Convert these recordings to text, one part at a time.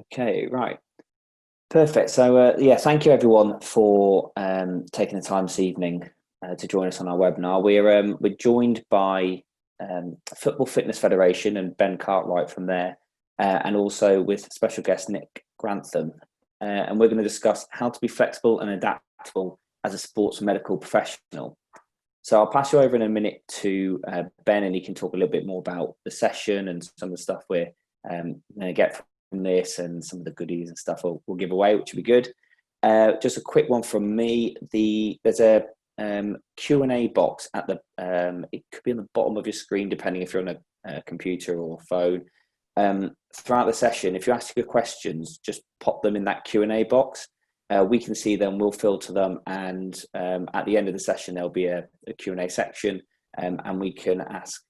Okay, right. Perfect. So, yeah, thank you everyone for taking the time this evening to join us on our webinar. We're joined by Football Fitness Federation and Ben Cartwright from there, and also with special guest Nick Grantham. And we're going to discuss how to be flexible and adaptable as a sports medical professional. So I'll pass you over in a minute to Ben, and he can talk a little bit more about the session and some of the stuff we're going to get from this and some of the goodies and stuff we'll give away, which will be good. Just a quick one from me. There's a Q&A box at the, it could be on the bottom of your screen, depending if you're on a computer or phone. Throughout the session, if you ask your questions, just pop them in that Q&A box. We can see them, we'll filter them, and at the end of the session there'll be a Q&A section, and we can ask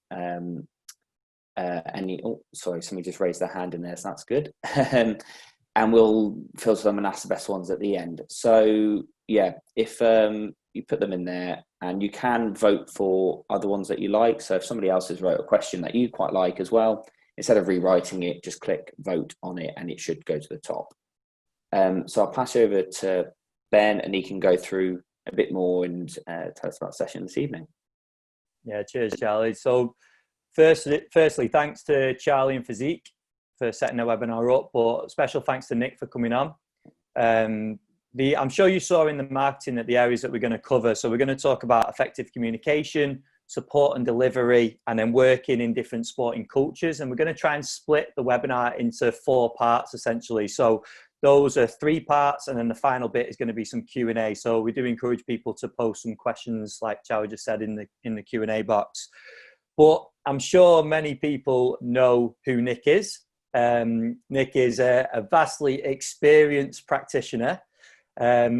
sorry, somebody just raised their hand in there, so that's good. And we'll filter them and ask the best ones at the end. So yeah, if you put them in there, and you can vote for other ones that you like. So if somebody else has wrote a question that you quite like as well, instead of rewriting it, just click vote on it and it should go to the top. So I'll pass you over to Ben, and he can go through a bit more and tell us about the session this evening. Yeah, cheers, Charlie. So firstly, thanks to Charlie and Physique for setting the webinar up, but special thanks to Nick for coming on. I'm sure you saw in the marketing that the areas that we're going to cover. So we're going to talk about effective communication, support and delivery, and then working in different sporting cultures. And we're going to try and split the webinar into 4 parts, essentially. So those are 3 parts, and then the final bit is going to be some Q&A. So we do encourage people to post some questions, like Charlie just said, in the Q&A box. But I'm sure many people know who Nick is. Nick is a vastly experienced practitioner,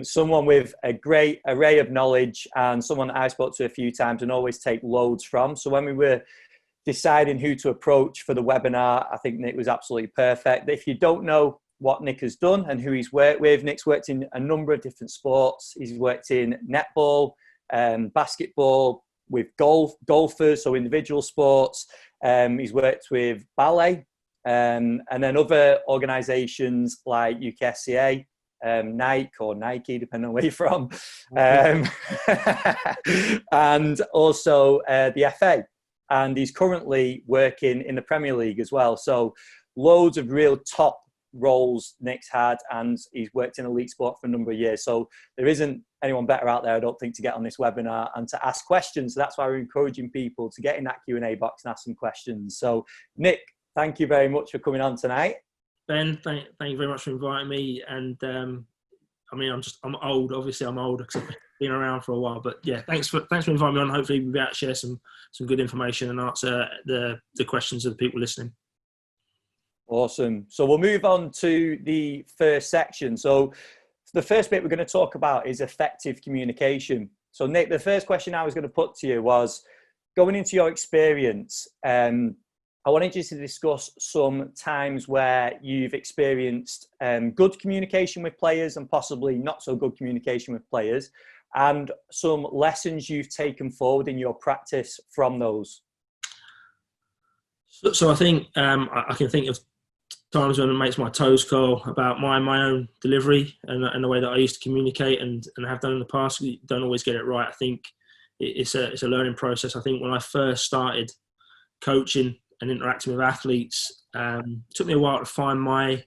someone with a great array of knowledge, and someone that I spoke to a few times and always take loads from. So when we were deciding who to approach for the webinar, I think Nick was absolutely perfect. If you don't know what Nick has done and who he's worked with, Nick's worked in a number of different sports. He's worked in netball, basketball, with golfers, so individual sports. He's worked with ballet, and then other organisations like UKSCA, Nike, depending on where you're from, and also the FA. And he's currently working in the Premier League as well. So loads of real top roles Nick's had, and he's worked in elite sport for a number of years. So there isn't anyone better out there, I don't think, to get on this webinar and to ask questions. So that's why we're encouraging people to get in that Q&A box and ask some questions. So Nick, thank you very much for coming on tonight. Ben, thank you very much for inviting me. And I mean, I'm old. Obviously, I'm old because I've been around for a while. But yeah, thanks for inviting me on. Hopefully, we'll be able to share some good information and answer the questions of the people listening. Awesome. So we'll move on to the first section. So the first bit we're going to talk about is effective communication. So Nick, the first question I was going to put to you was, going into your experience, I wanted you to discuss some times where you've experienced good communication with players and possibly not so good communication with players, and some lessons you've taken forward in your practice from those. So I think I can think of times when it makes my toes curl about my own delivery and the way that I used to communicate and have done in the past. You don't always get it right. I think it's a learning process. I think when I first started coaching and interacting with athletes, it took me a while to find my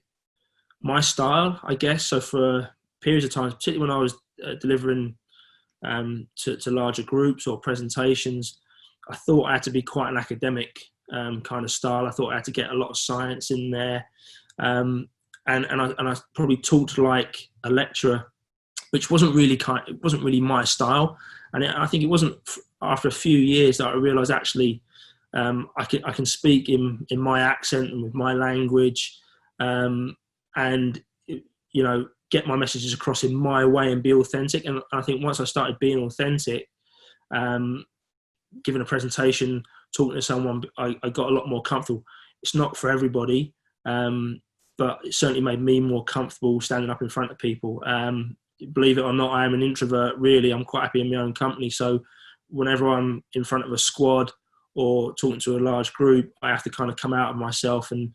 style, I guess. So for periods of time, particularly when I was delivering to larger groups or presentations, I thought I had to be quite an academic kind of style. I thought I had to get a lot of science in there, and I probably talked like a lecturer, which wasn't really my style. And I think it wasn't after a few years that I realised actually I can speak in my accent and with my language, and get my messages across in my way and be authentic. And I think once I started being authentic, giving a presentation, talking to someone, I got a lot more comfortable. It's not for everybody, but it certainly made me more comfortable standing up in front of people. Believe it or not, I am an introvert, really. I'm quite happy in my own company. So whenever I'm in front of a squad or talking to a large group, I have to kind of come out of myself and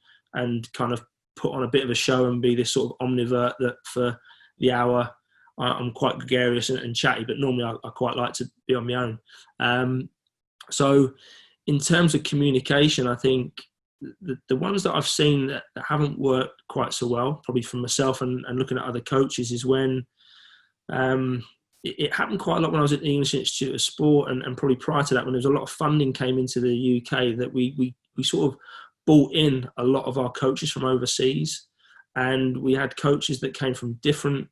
kind of put on a bit of a show and be this sort of omnivert that for the hour I'm quite gregarious and chatty, but normally I quite like to be on my own. So in terms of communication, I think the ones that I've seen that haven't worked quite so well, probably from myself and looking at other coaches, is when it happened quite a lot when I was at the English Institute of Sport, and probably prior to that, when there was a lot of funding came into the UK, that we sort of brought in a lot of our coaches from overseas, and we had coaches that came from different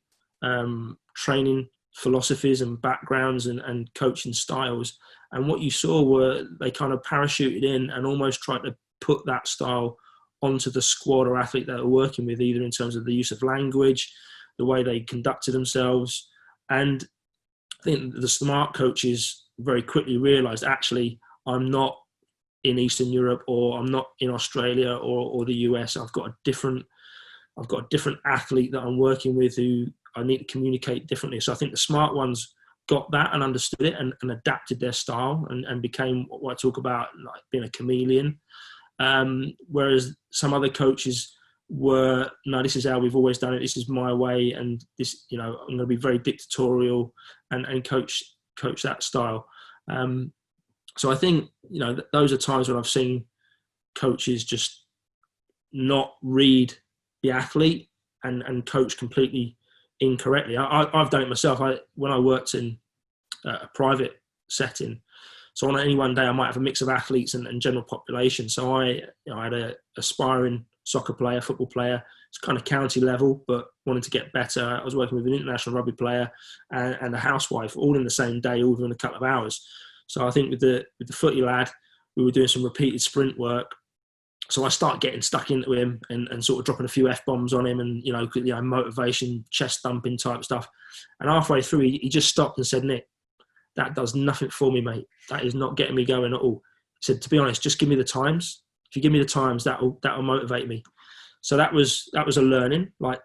training philosophies and backgrounds and coaching styles. And what you saw were they kind of parachuted in and almost tried to put that style onto the squad or athlete that they're working with, either in terms of the use of language, the way they conducted themselves. And I think the smart coaches very quickly realised, actually, I'm not in Eastern Europe, or I'm not in Australia or the US. I've got a different athlete that I'm working with who I need to communicate differently. So I think the smart ones got that and understood it and adapted their style and became what I talk about, like being a chameleon. Whereas some other coaches were, no, this is how we've always done it. This is my way, and this, I'm going to be very dictatorial and coach that style. So I think, those are times when I've seen coaches just not read the athlete and coach completely incorrectly. I've done it myself. When I worked in a private setting, so on any one day I might have a mix of athletes and general population. So I had a aspiring soccer player, football player. It's kind of county level, but wanted to get better. I was working with an international rugby player and a housewife, all in the same day, all within a couple of hours. So I think with the footy lad, we were doing some repeated sprint work. So I started getting stuck into him and sort of dropping a few F-bombs on him and, motivation, chest thumping type stuff. And halfway through, he just stopped and said, "Nick, that does nothing for me, mate. That is not getting me going at all." He said, "To be honest, just give me the times. If you give me the times, that'll motivate me." So that was a learning, like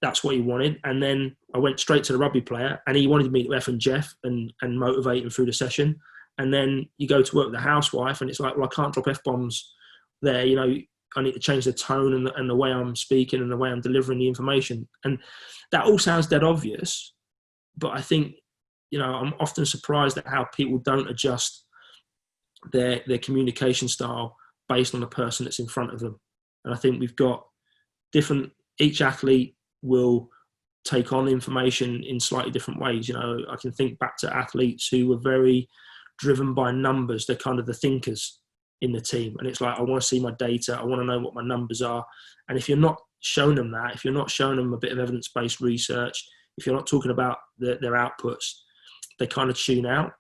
that's what he wanted. And then I went straight to the rugby player, and he wanted me to F and Jeff and motivate him through the session. And then you go to work with the housewife, and it's like, well, I can't drop F-bombs there. I need to change the tone and the way I'm speaking and the way I'm delivering the information. And that all sounds dead obvious, but I think, I'm often surprised at how people don't adjust their communication style based on the person that's in front of them. And I think we've got each athlete will take on information in slightly different ways. I can think back to athletes who were very driven by numbers. They're kind of the thinkers in the team. And it's like, I want to see my data. I want to know what my numbers are. And if you're not showing them that, if you're not showing them a bit of evidence-based research, if you're not talking about their outputs, they kind of tune out.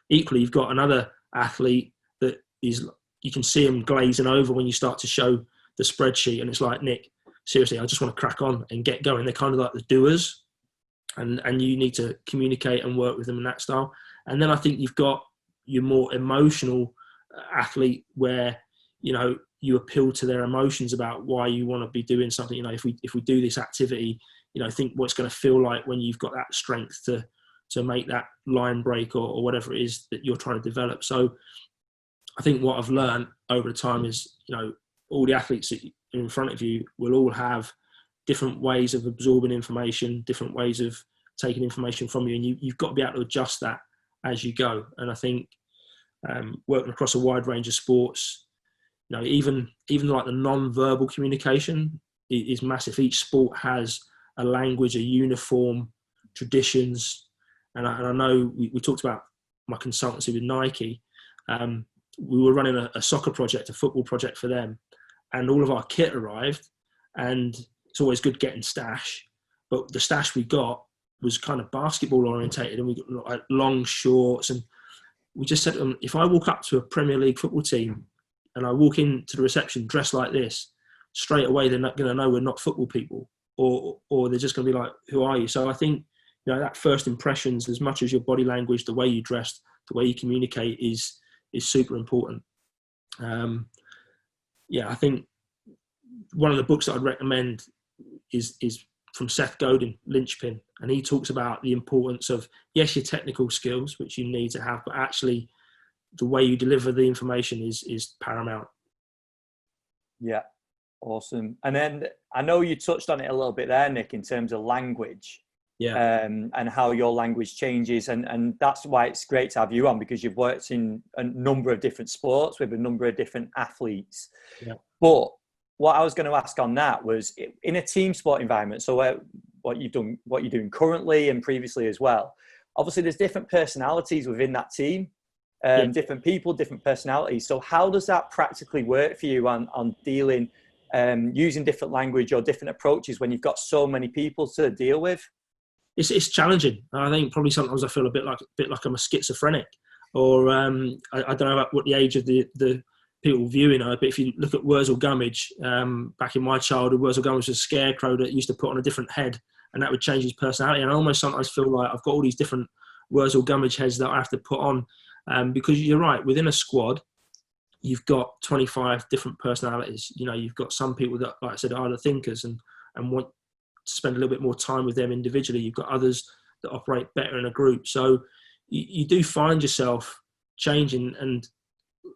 Equally, you've got another athlete that you can see them glazing over when you start to show the spreadsheet. And it's like, Nick, seriously, I just want to crack on and get going. They're kind of like the doers. And you need to communicate and work with them in that style. And then I think you've got your more emotional athlete where you appeal to their emotions about why you want to be doing something. If we do this activity, think what it's going to feel like when you've got that strength to make that line break or whatever it is that you're trying to develop. So I think what I've learned over time is all the athletes that are in front of you will all have different ways of absorbing information, different ways of taking information from you, and you've got to be able to adjust that as you go. And I think working across a wide range of sports, even like the non-verbal communication is massive. Each sport has a language, a uniform, traditions. And I know we talked about my consultancy with Nike. We were running a soccer project, a football project for them, and all of our kit arrived. And it's always good getting stash, but the stash we got was kind of basketball orientated, and we got like long shorts. And we just said to them, if I walk up to a Premier League football team and I walk into the reception dressed like this, straight away they're not going to know we're not football people, or they're just going to be like, who are you? So I think that first impressions, as much as your body language, the way you dress, the way you communicate is super important. I think one of the books that I'd recommend is from Seth Godin, Linchpin, and he talks about the importance of, yes, your technical skills, which you need to have, but actually the way you deliver the information is paramount. Yeah, Awesome. And then I know you touched on it a little bit there, Nick, in terms of language. Yeah. And how your language changes, and that's why it's great to have you on, because you've worked in a number of different sports with a number of different athletes. Yeah. But what I was going to ask on that was, in a team sport environment, so what you're doing currently and previously as well, obviously there's different personalities within that team, different people, different personalities. So how does that practically work for you on dealing, using different language or different approaches when you've got so many people to deal with? It's challenging. I think probably sometimes I feel a bit like I'm a schizophrenic, or I don't know what the age of the people viewing are, but if you look at Wurzel Gummidge, back in my childhood, Wurzel Gummidge was a scarecrow that used to put on a different head, and that would change his personality. And I almost sometimes feel like I've got all these different Wurzel Gummidge heads that I have to put on, because you're right, within a squad, you've got 25 different personalities. You know, you've got some people that, like I said, are the thinkers and want to spend a little bit more time with them individually. You've got others that operate better in a group. So you do find yourself changing. And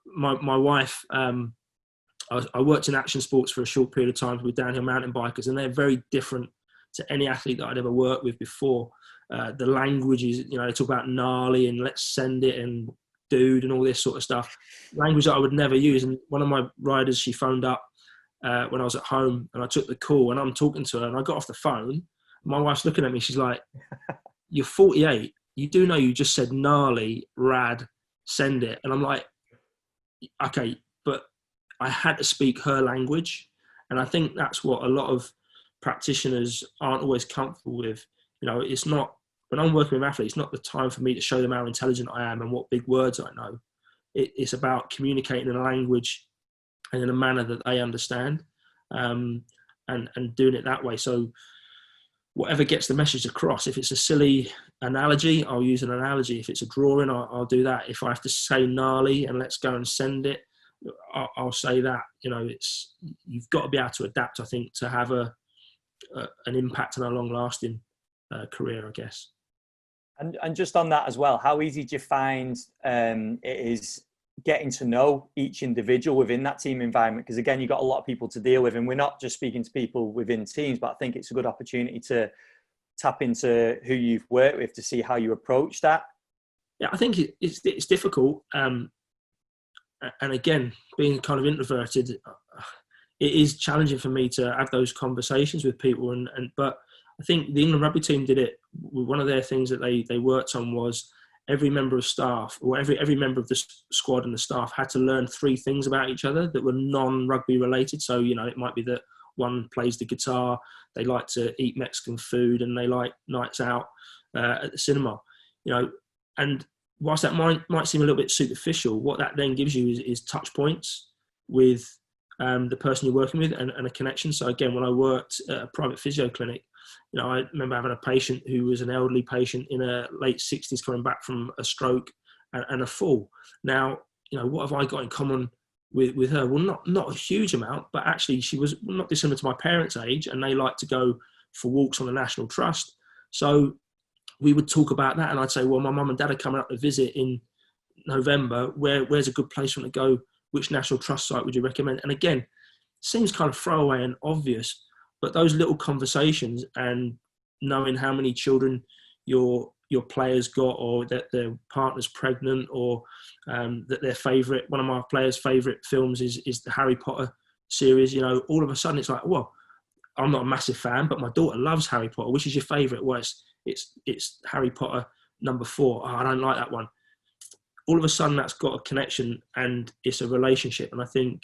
my wife, I worked in action sports for a short period of time with downhill mountain bikers, and they're very different to any athlete that I'd ever worked with before. The language is, you know, they talk about gnarly and let's send it and dude and all this sort of stuff. Language that I would never use. And one of my riders, she phoned up when I was at home, and I took the call, and I'm talking to her, and I got off the phone. My wife's looking at me. She's like, "You're 48. You do know you just said gnarly, rad, send it." And I'm like, "Okay," but I had to speak her language, and I think that's what a lot of practitioners aren't always comfortable with. You know, it's not, when I'm working with athletes, it's not the time for me to show them how intelligent I am and what big words I know. It's about communicating in a language and in a manner that they understand, and doing it that way. So whatever gets the message across, if it's a silly analogy, I'll use an analogy. If it's a drawing, I'll do that. If I have to say gnarly and let's go and send it, I'll say that. You know, you've got to be able to adapt, I think, to have an impact and a long-lasting career, I guess. And just on that as well, how easy do you find it is getting to know each individual within that team environment? Because again, you've got a lot of people to deal with, and we're not just speaking to people within teams, but I think it's a good opportunity to tap into who you've worked with to see how you approach that. Yeah, I think it's difficult. And again, being kind of introverted, it is challenging for me to have those conversations with people. But I think the England rugby team did it. One of their things that they worked on was every member of staff, or every member of the squad and the staff, had to learn 3 things about each other that were non-rugby related. So, you know, it might be that one plays the guitar, they like to eat Mexican food, and they like nights out at the cinema. You know, and whilst that might seem a little bit superficial, what that then gives you is touch points with the person you're working with, and a connection. So again, when I worked at a private physio clinic, you know, I remember having a patient who was an elderly patient in her late 60s coming back from a stroke and a fall. Now, you know, what have I got in common with her? Well, not a huge amount, but actually she was not dissimilar to my parents' age, and they like to go for walks on the National Trust. So we would talk about that, and I'd say, well, my mum and dad are coming up to visit in November. Where's a good place for them to go? Which National Trust site would you recommend? And again, it seems kind of throwaway and obvious, but those little conversations, and knowing how many children your players got, or that their partner's pregnant, or that one of my players' favourite films is the Harry Potter series. You know, all of a sudden it's like, well, I'm not a massive fan, but my daughter loves Harry Potter. Which is your favourite? Well, it's Harry Potter number 4. Oh, I don't like that one. All of a sudden that's got a connection, and it's a relationship. And I think,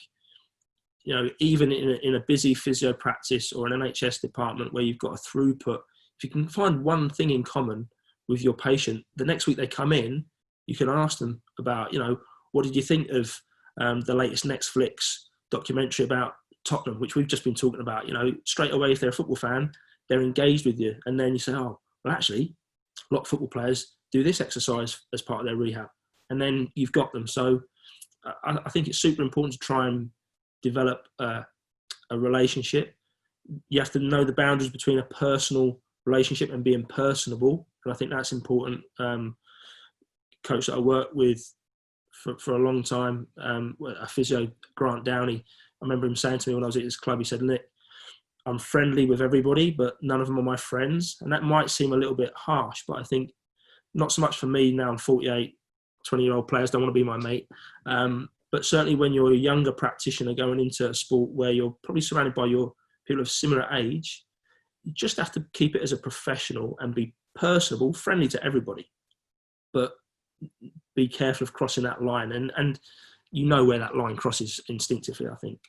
you know, even in a busy physio practice or an NHS department where you've got a throughput, if you can find one thing in common with your patient, the next week they come in, you can ask them about, you know, what did you think of the latest Netflix documentary about Tottenham, which we've just been talking about. You know, straight away, if they're a football fan, they're engaged with you. And then you say, oh, well, actually, a lot of football players do this exercise as part of their rehab. And then you've got them. So I think it's super important to try and develop a relationship. You have to know the boundaries between a personal relationship and being personable. And I think that's important. Coach that I worked with for a long time, a physio, Grant Downey, I remember him saying to me when I was at his club, he said, Nick, I'm friendly with everybody, but none of them are my friends. And that might seem a little bit harsh, but I think not so much for me now. I'm 48, 20-year-old players don't want to be my mate. But certainly when you're a younger practitioner going into a sport where you're probably surrounded by your people of similar age, you just have to keep it as a professional and be personable, friendly to everybody, but be careful of crossing that line. And you know where that line crosses instinctively, I think.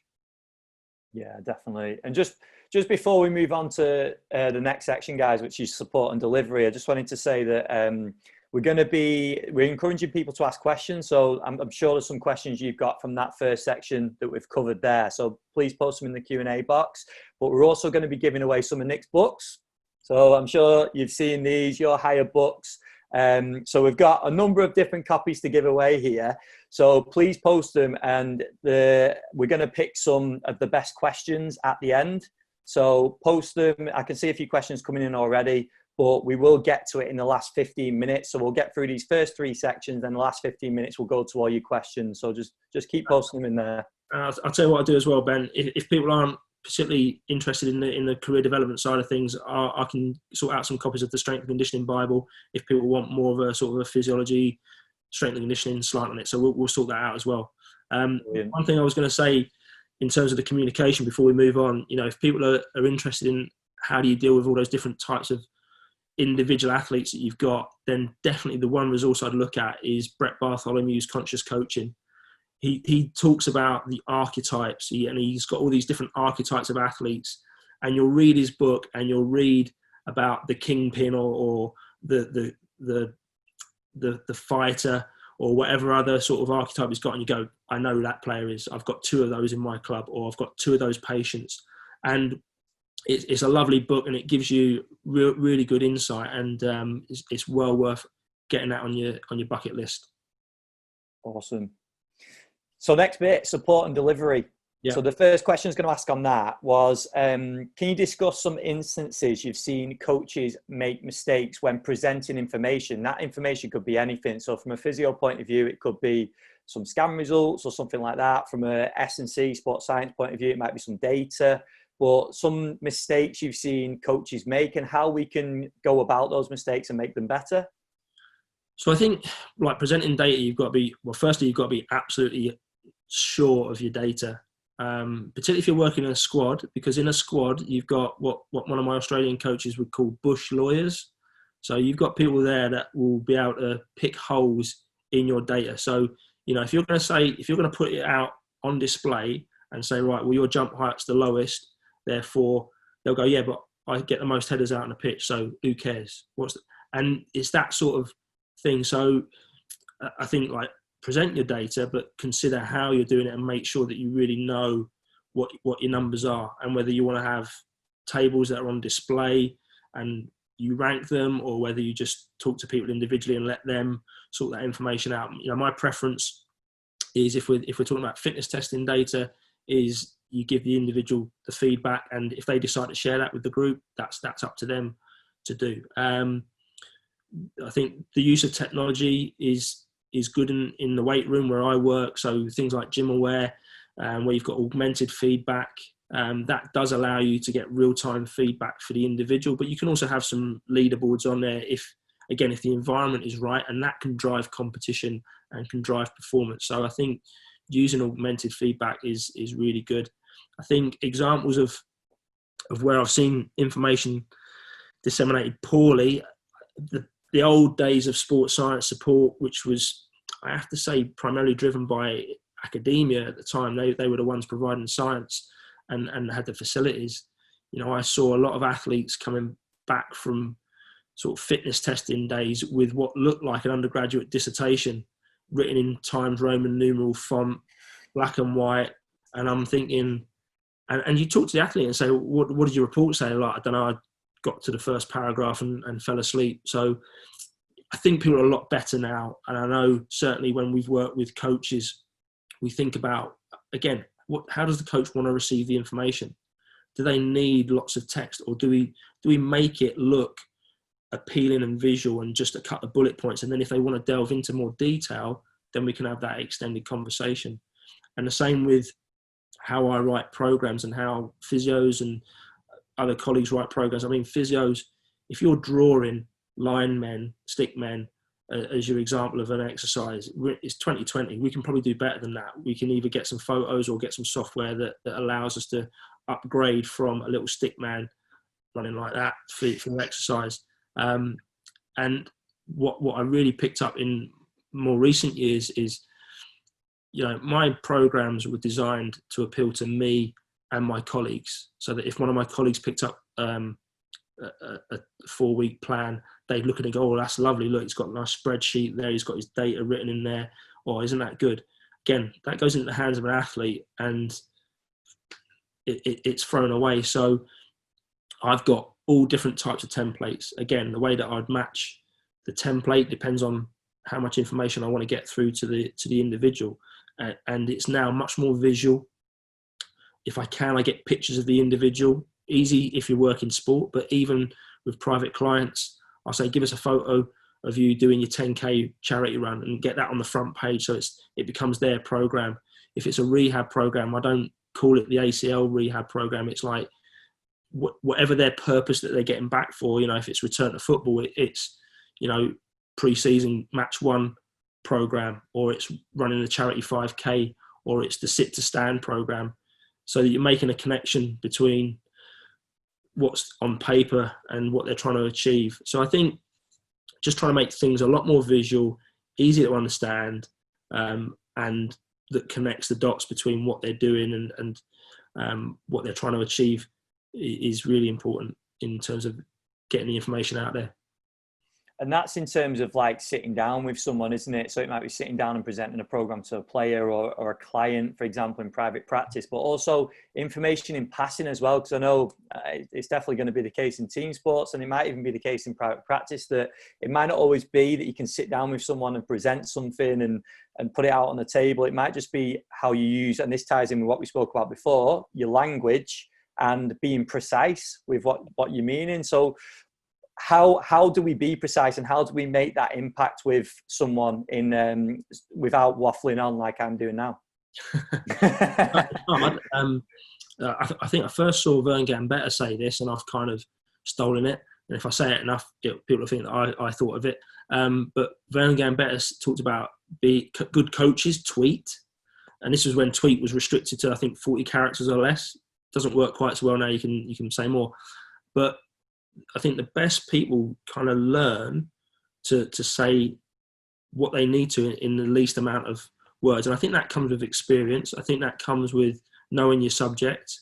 Yeah, definitely. And just before we move on to the next section, guys, which is support and delivery, I just wanted to say that we're encouraging people to ask questions. So I'm sure there's some questions you've got from that first section that we've covered there. So please post them in the Q&A box. But we're also going to be giving away some of Nick's books. So I'm sure you've seen these, your higher books. So we've got a number of different copies to give away here. So please post them, and we're going to pick some of the best questions at the end. So post them. I can see a few questions coming in already, but we will get to it in the last 15 minutes. So we'll get through these first 3 sections, and the last 15 minutes we'll go to all your questions. So just keep posting them in there. I'll tell you what I do as well, Ben. If people aren't particularly interested in the career development side of things, I can sort out some copies of the Strength and Conditioning Bible if people want more of a sort of a physiology, strength and conditioning slant on it. So we'll sort that out as well. One thing I was going to say in terms of the communication before we move on, if people are interested in how do you deal with all those different types of individual athletes that you've got, then definitely the one resource I'd look at is Brett Bartholomew's Conscious Coaching. He talks about the archetypes, and he's got all these different archetypes of athletes. And you'll read his book, and you'll read about the kingpin or the fighter or whatever other sort of archetype he's got, and you go, I know who that player is. I've got 2 of those in my club, or I've got 2 of those patients. And it's a lovely book, and it gives you really good insight, and it's well worth getting that on your bucket list. Awesome. So next bit, support and delivery. Yeah. So the first question I was going to ask on that was, can you discuss some instances you've seen coaches make mistakes when presenting information? That information could be anything. So from a physio point of view, it could be some scan results or something like that. From a S&C, sports science point of view, it might be some data. But some mistakes you've seen coaches make, and how we can go about those mistakes and make them better. So I think, like presenting data, you've got to be, firstly, you've got to be absolutely sure of your data, particularly if you're working in a squad, because in a squad, you've got what one of my Australian coaches would call bush lawyers. So you've got people there that will be able to pick holes in your data. So, if you're going to put it out on display and say, right, well, your jump height's the lowest, therefore they'll go, yeah, but I get the most headers out on the pitch, so who cares? And it's that sort of thing. So I think, like, present your data, but consider how you're doing it and make sure that you really know what your numbers are, and whether you want to have tables that are on display and you rank them, or whether you just talk to people individually and let them sort that information out. My preference is, if we're talking about fitness testing data, is you give the individual the feedback, and if they decide to share that with the group, that's up to them to do. I think the use of technology is good in the weight room where I work. So things like Gym Aware, where you've got augmented feedback, that does allow you to get real-time feedback for the individual. But you can also have some leaderboards on there if the environment is right, and that can drive competition and can drive performance. So I think using augmented feedback is really good. I think examples of where I've seen information disseminated poorly, the old days of sports science support, which was, I have to say, primarily driven by academia at the time. They were the ones providing science and had the facilities. I saw a lot of athletes coming back from sort of fitness testing days with what looked like an undergraduate dissertation written in Times Roman numeral font, black and white. And I'm thinking, and you talk to the athlete and say, what did your report say? Like, I don't know, I got to the first paragraph and fell asleep. So I think people are a lot better now. And I know certainly when we've worked with coaches, we think about, again, how does the coach want to receive the information? Do they need lots of text, or do we make it look appealing and visual and just a couple of bullet points? And then if they want to delve into more detail, then we can have that extended conversation. And the same with how I write programs and how physios and other colleagues write programs. I mean, physios, if you're drawing linemen, stickmen, as your example of an exercise, it's 2020. We can probably do better than that. We can either get some photos or get some software that allows us to upgrade from a little stick man running like that for the exercise. And what I really picked up in more recent years is, my programs were designed to appeal to me and my colleagues, so that if one of my colleagues picked up a 4-week plan, they'd look at it and go, oh, that's lovely. Look, he's got a nice spreadsheet there. He's got his data written in there. Oh, isn't that good? Again, that goes into the hands of an athlete and it's thrown away. So I've got all different types of templates. Again, the way that I'd match the template depends on how much information I want to get through to the individual. And it's now much more visual. If I can, I get pictures of the individual. Easy if you work in sport, but even with private clients, I'll say, give us a photo of you doing your 10K charity run and get that on the front page, so it becomes their program. If it's a rehab program, I don't call it the ACL rehab program. It's like whatever their purpose that they're getting back for. If it's return to football, it's pre-season match 1 program, or it's running a charity 5K, or it's the sit to stand program, so that you're making a connection between what's on paper and what they're trying to achieve. So I think just trying to make things a lot more visual, easy to understand, and that connects the dots between what they're doing and what they're trying to achieve is really important in terms of getting the information out there. And that's in terms of like sitting down with someone, isn't it? So it might be sitting down and presenting a program to a player or a client, for example, in private practice, but also information in passing as well. Because I know it's definitely going to be the case in team sports, and it might even be the case in private practice, that it might not always be that you can sit down with someone and present something and put it out on the table. It might just be how you use, and this ties in with what we spoke about before, your language and being precise with what you're meaning. So how do we be precise, and how do we make that impact with someone in without waffling on like I'm doing now? I think I first saw Vern Gambetta say this, and I've kind of stolen it. And if I say it enough, people think that I thought of it. But Vern Gambetta talked about good coaches tweet, and this was when tweet was restricted to, I think, 40 characters or less. Doesn't work quite so well now. You can say more, but I think the best people kind of learn to say what they need to in the least amount of words. And I think that comes with experience. I think that comes with knowing your subject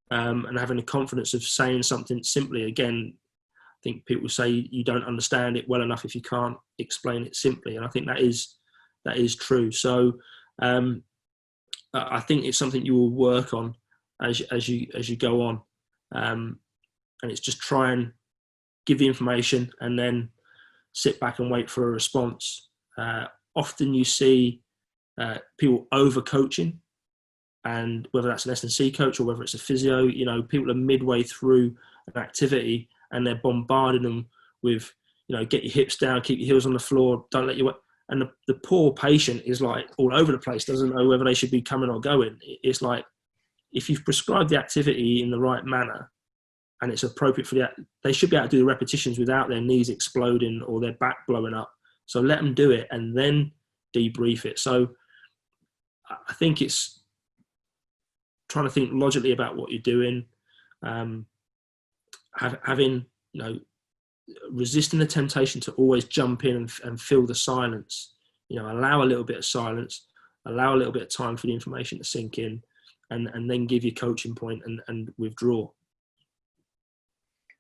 and having the confidence of saying something simply. Again, I think people say you don't understand it well enough if you can't explain it simply. And I think that is true. So I think it's something you will work on as you go on. And it's just try and give the information and then sit back and wait for a response. Often you see people over coaching, and whether that's an S&C coach or whether it's a physio, people are midway through an activity and they're bombarding them with, get your hips down, keep your heels on the floor, don't let you wet. And the poor patient is like all over the place, doesn't know whether they should be coming or going. It's like, if you've prescribed the activity in the right manner, and it's appropriate for they should be able to do the repetitions without their knees exploding or their back blowing up. So let them do it and then debrief it. So I think it's trying to think logically about what you're doing, having, resisting the temptation to always jump in and fill the silence. Allow a little bit of silence, allow a little bit of time for the information to sink in, and then give your coaching point and withdraw.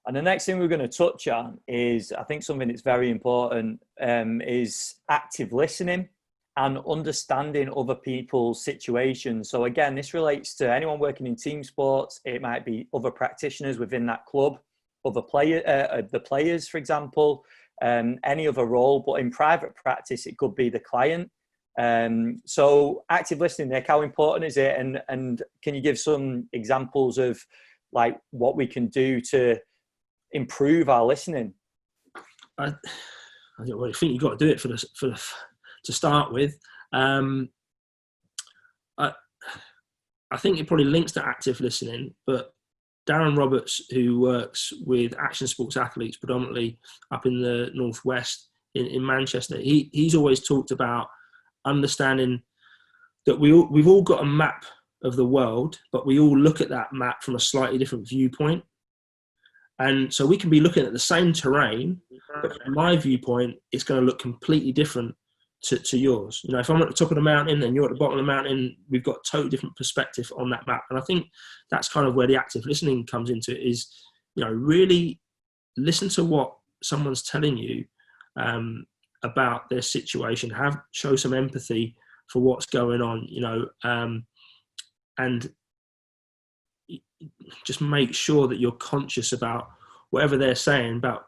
And the next thing we're going to touch on is, I think something that's very important, is active listening and understanding other people's situations. So again, this relates to anyone working in team sports. It might be other practitioners within that club, other the players, for example, any other role. But in private practice, it could be the client. So active listening, Nick, how important is it? And can you give some examples of like what we can do to improve our listening? I think you've got to do it to start with. I I think it probably links to active listening, but Darren Roberts, who works with action sports athletes predominantly up in the Northwest in Manchester, he's always talked about understanding that we've all got a map of the world, but we all look at that map from a slightly different viewpoint. And so we can be looking at the same terrain, but from my viewpoint, it's going to look completely different to yours. You know, if I'm at the top of the mountain and you're at the bottom of the mountain, we've got a totally different perspective on that map. And I think that's kind of where the active listening comes into it, is, you know, really listen to what someone's telling you about their situation, show some empathy for what's going on, you know, and just make sure that you're conscious about whatever they're saying, about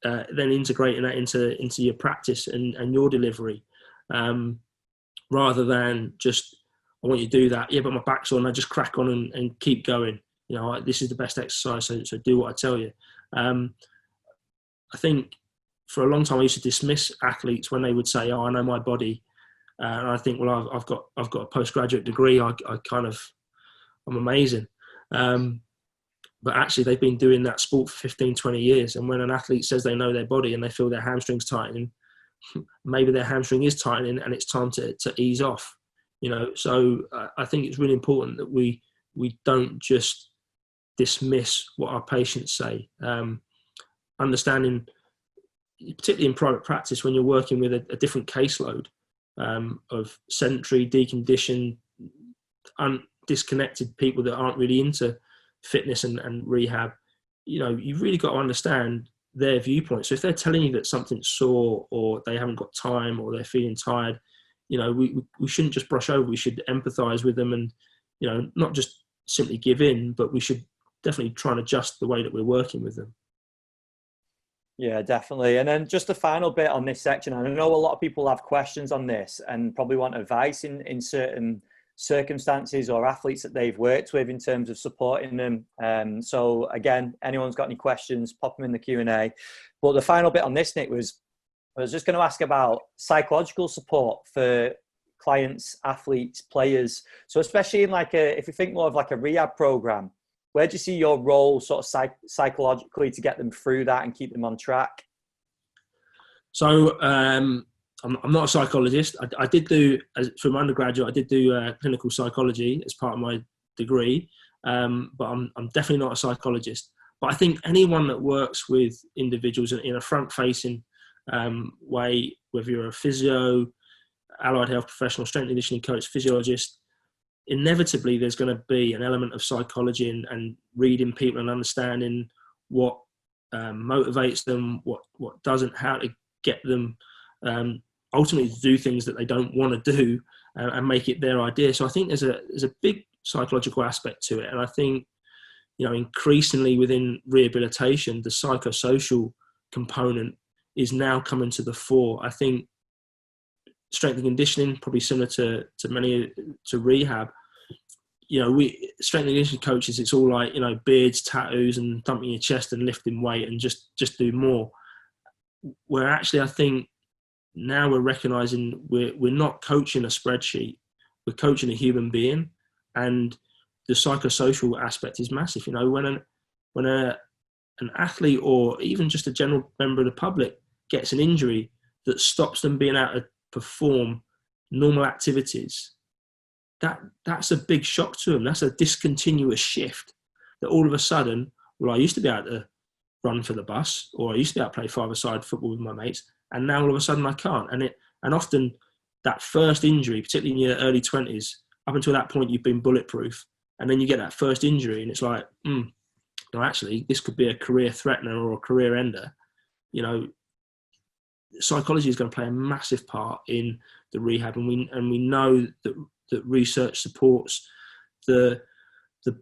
then integrating that into your practice and your delivery, rather than just, I want you to do that, yeah, but my back's on, I just crack on and keep going. You know, this is the best exercise, so do what I tell you. I think for a long time I used to dismiss athletes when they would say, "Oh, I know my body," and I think, well, I've got a postgraduate degree. I'm amazing. But actually they've been doing that sport for 15, 20 years. And when an athlete says they know their body and they feel their hamstrings tightening, maybe their hamstring is tightening and it's time to ease off, you know? So I think it's really important that we don't just dismiss what our patients say. Understanding, particularly in private practice, when you're working with a different caseload of sedentary, deconditioned, disconnected people that aren't really into fitness and rehab, you know, you've really got to understand their viewpoint. So if they're telling you that something's sore, or they haven't got time, or they're feeling tired, you know, we shouldn't just brush over. We should empathize with them, and, you know, not just simply give in, but we should definitely try and adjust the way that we're working with them. Yeah, definitely. And then just the final bit on this section, I know a lot of people have questions on this and probably want advice in certain circumstances or athletes that they've worked with in terms of supporting them. So again, anyone's got any questions, pop them in the Q&A. But the final bit on this, Nick, I was just going to ask about psychological support for clients, athletes, players. So especially in if you think more of like a rehab program, where do you see your role sort of psychologically to get them through that and keep them on track? So I'm not a psychologist. I did do, for my undergraduate, I did do clinical psychology as part of my degree, but I'm definitely not a psychologist. But I think anyone that works with individuals in a front-facing way, whether you're a physio, allied health professional, strength and conditioning coach, physiologist, inevitably there's going to be an element of psychology and reading people and understanding what motivates them, what doesn't, how to get them ultimately to do things that they don't want to do and make it their idea. So I think there's a big psychological aspect to it. And I think, you know, increasingly within rehabilitation, the psychosocial component is now coming to the fore. I think strength and conditioning, probably similar to rehab, you know, strength and conditioning coaches, it's all like, you know, beards, tattoos and thumping your chest and lifting weight and just do more. Where actually I think now we're recognizing we're not coaching a spreadsheet, we're coaching a human being, and the psychosocial aspect is massive. You know, when an athlete or even just a general member of the public gets an injury that stops them being able to perform normal activities, that's a big shock to them. That's a discontinuous shift that all of a sudden, well, I used to be able to run for the bus, or I used to be able to play five-a-side football with my mates, and now all of a sudden I can't. And often that first injury, particularly in your early 20s, up until that point you've been bulletproof, and then you get that first injury and it's like, no, actually this could be a career threatener or a career ender. You know, psychology is going to play a massive part in the rehab, and we know that research supports the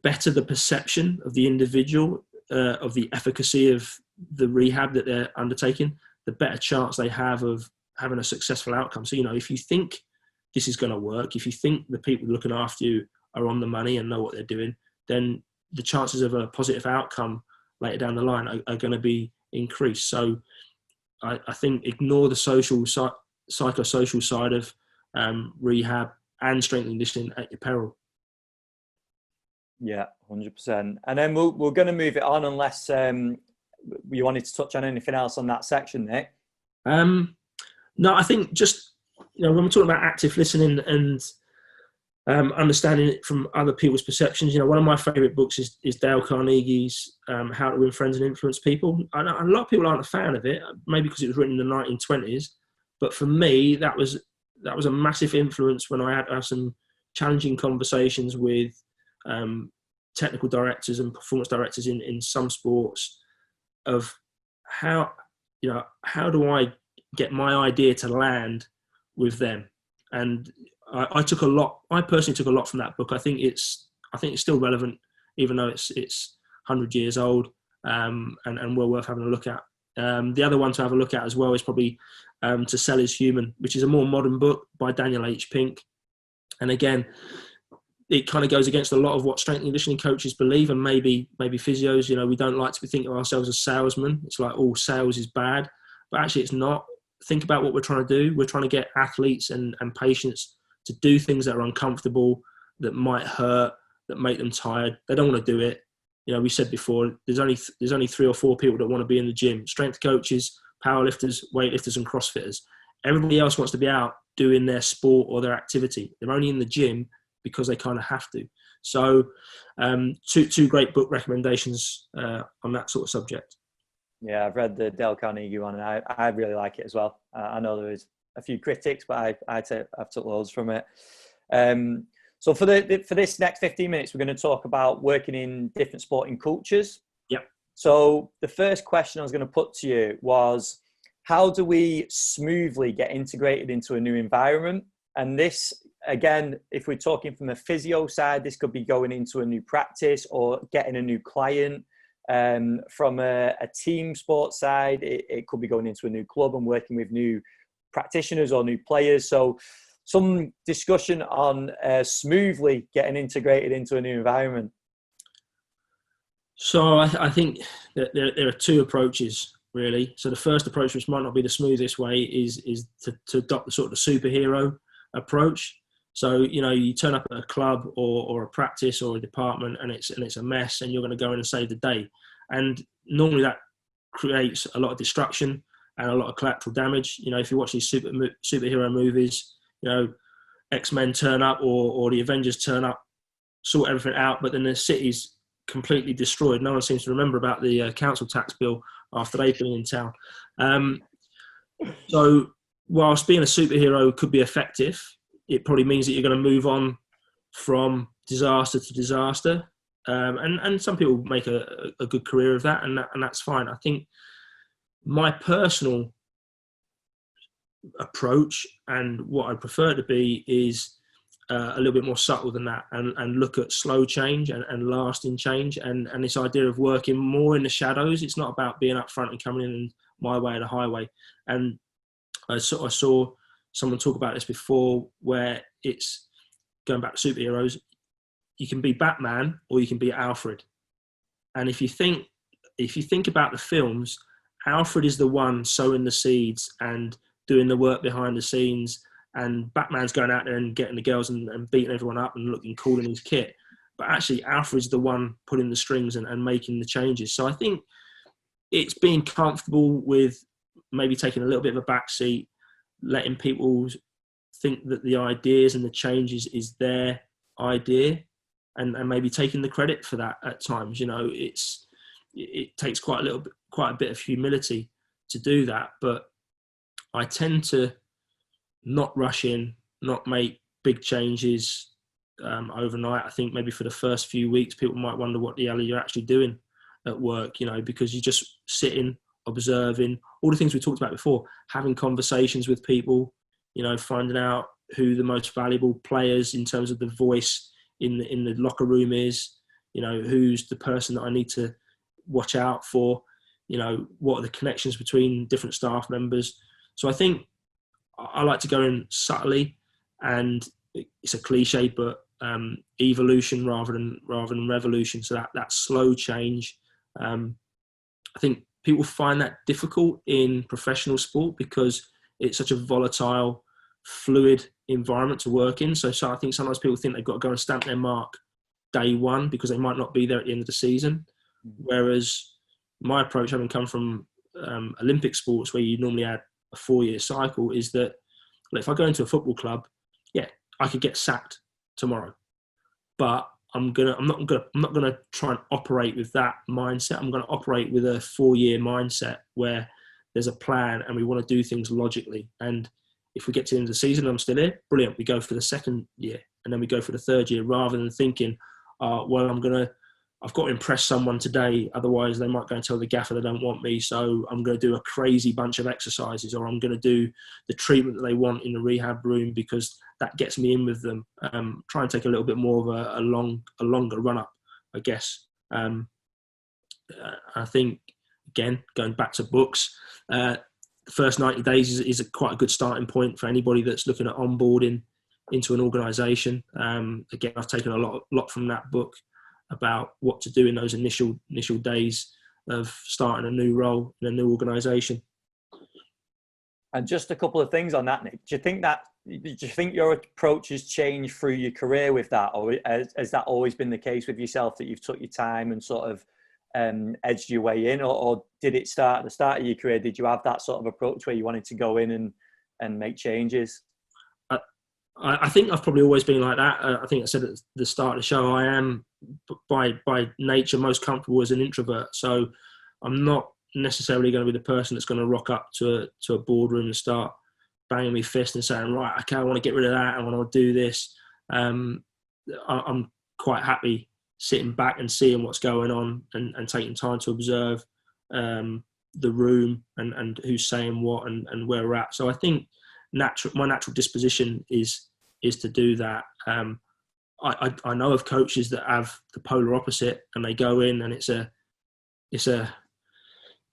better the perception of the individual of the efficacy of the rehab that they're undertaking, the better chance they have of having a successful outcome. So, you know, if you think this is going to work, if you think the people looking after you are on the money and know what they're doing, then the chances of a positive outcome later down the line are going to be increased. So I think ignore the psychosocial side of rehab and strength and conditioning at your peril. Yeah, 100%. And then we're going to move it on unless you wanted to touch on anything else on that section, Nick. No, I think just, when we're talking about active listening and understanding it from other people's perceptions, one of my favourite books is Dale Carnegie's How to Win Friends and Influence People. A lot of people aren't a fan of it, maybe because it was written in the 1920s. But for me, that was a massive influence when I had some challenging conversations with technical directors and performance directors in some sports of how do I get my idea to land with them. And I personally took a lot from that book. I think it's still relevant, even though it's 100 years old, and well worth having a look at. The other one to have a look at as well is probably To Sell Is Human, which is a more modern book by Daniel H. Pink. And again, it kind of goes against a lot of what strength and conditioning coaches believe, and maybe physios. We don't like to think of ourselves as salesmen. It's like all sales is bad, but actually it's not. Think about what we're trying to do. We're trying to get athletes and patients to do things that are uncomfortable, that might hurt, that make them tired. They don't want to do it. We said before, there's only 3 or 4 people that want to be in the gym: strength coaches, powerlifters, weightlifters, and CrossFitters. Everybody else wants to be out doing their sport or their activity. They're only in the gym because they kind of have to. So, two great book recommendations on that sort of subject. Yeah, I've read the Dale Carnegie one, and I really like it as well. I know there is a few critics, but I've took loads from it. So for this next 15 minutes, we're going to talk about working in different sporting cultures. Yep. So the first question I was going to put to you was, how do we smoothly get integrated into a new environment? And this, again, if we're talking from the physio side, this could be going into a new practice or getting a new client. From a team sports side, it could be going into a new club and working with new practitioners or new players. So some discussion on smoothly getting integrated into a new environment. So I think that there are 2 approaches, really. So the first approach, which might not be the smoothest way, is to adopt the sort of the superhero approach. So, you turn up at a club or a practice or a department and it's a mess, and you're going to go in and save the day. And normally that creates a lot of destruction and a lot of collateral damage. If you watch these superhero movies, X-Men turn up or the Avengers turn up, sort everything out, but then the city's completely destroyed. No one seems to remember about the council tax bill after they've been in town. So whilst being a superhero could be effective, it probably means that you're going to move on from disaster to disaster. And some people make a good career of that, and that's fine. I think my personal approach and what I prefer to be is a little bit more subtle than that, and look at slow change and lasting change, and this idea of working more in the shadows. It's not about being up front and coming in my way or the highway. And I saw someone talk about this before, where it's going back to superheroes. You can be Batman or you can be Alfred. And if you think about the films, Alfred is the one sowing the seeds and doing the work behind the scenes, and Batman's going out there and getting the girls and beating everyone up and looking cool in his kit. But actually, Alfred's the one pulling the strings and making the changes. So I think it's being comfortable with maybe taking a little bit of a backseat, letting people think that the ideas and the changes is their idea, and maybe taking the credit for that at times. It takes quite a bit of humility to do that, but I tend to not rush in, not make big changes overnight. I think maybe for the first few weeks, people might wonder what the hell you're actually doing at work, because you're just sitting, observing all the things we talked about before, having conversations with people, finding out who the most valuable players in terms of the voice in the locker room is, who's the person that I need to watch out for, what are the connections between different staff members. So I think I like to go in subtly, and it's a cliche, but evolution rather than revolution. So that slow change. I think people find that difficult in professional sport because it's such a volatile, fluid environment to work in. So I think sometimes people think they've got to go and stamp their mark day one because they might not be there at the end of the season. Whereas my approach, having come from Olympic sports where you normally add a 4-year cycle, is that if I go into a football club, yeah, I could get sacked tomorrow, but I'm not gonna try and operate with that mindset. I'm gonna operate with a 4-year mindset where there's a plan and we want to do things logically. And if we get to the end of the season and I'm still here, brilliant. We go for the second year and then we go for the third year, rather than thinking, well, I've got to impress someone today, otherwise they might go and tell the gaffer they don't want me, so I'm going to do a crazy bunch of exercises, or I'm going to do the treatment that they want in the rehab room because that gets me in with them. Try and take a little bit more of a longer run up, I guess. I think, again, going back to books, the first 90 days is quite a good starting point for anybody that's looking at onboarding into an organisation. Again, I've taken a lot from that book about what to do in those initial days of starting a new role in a new organisation. And just a couple of things on that, Nick. Do you think your approach has changed through your career with that, or has that always been the case with yourself, that you've took your time and sort of edged your way in, or did it start at the start of your career? Did you have that sort of approach where you wanted to go in and make changes? I think I've probably always been like that. I think I said at the start of the show, I am by nature most comfortable as an introvert. So I'm not necessarily going to be the person that's going to rock up to a boardroom and start banging my fist and saying, right, okay, I want to get rid of that, I want to do this. I'm quite happy sitting back and seeing what's going on and taking time to observe the room and who's saying what and where we're at. So I think my natural disposition is to do that. I know of coaches that have the polar opposite, and they go in and it's a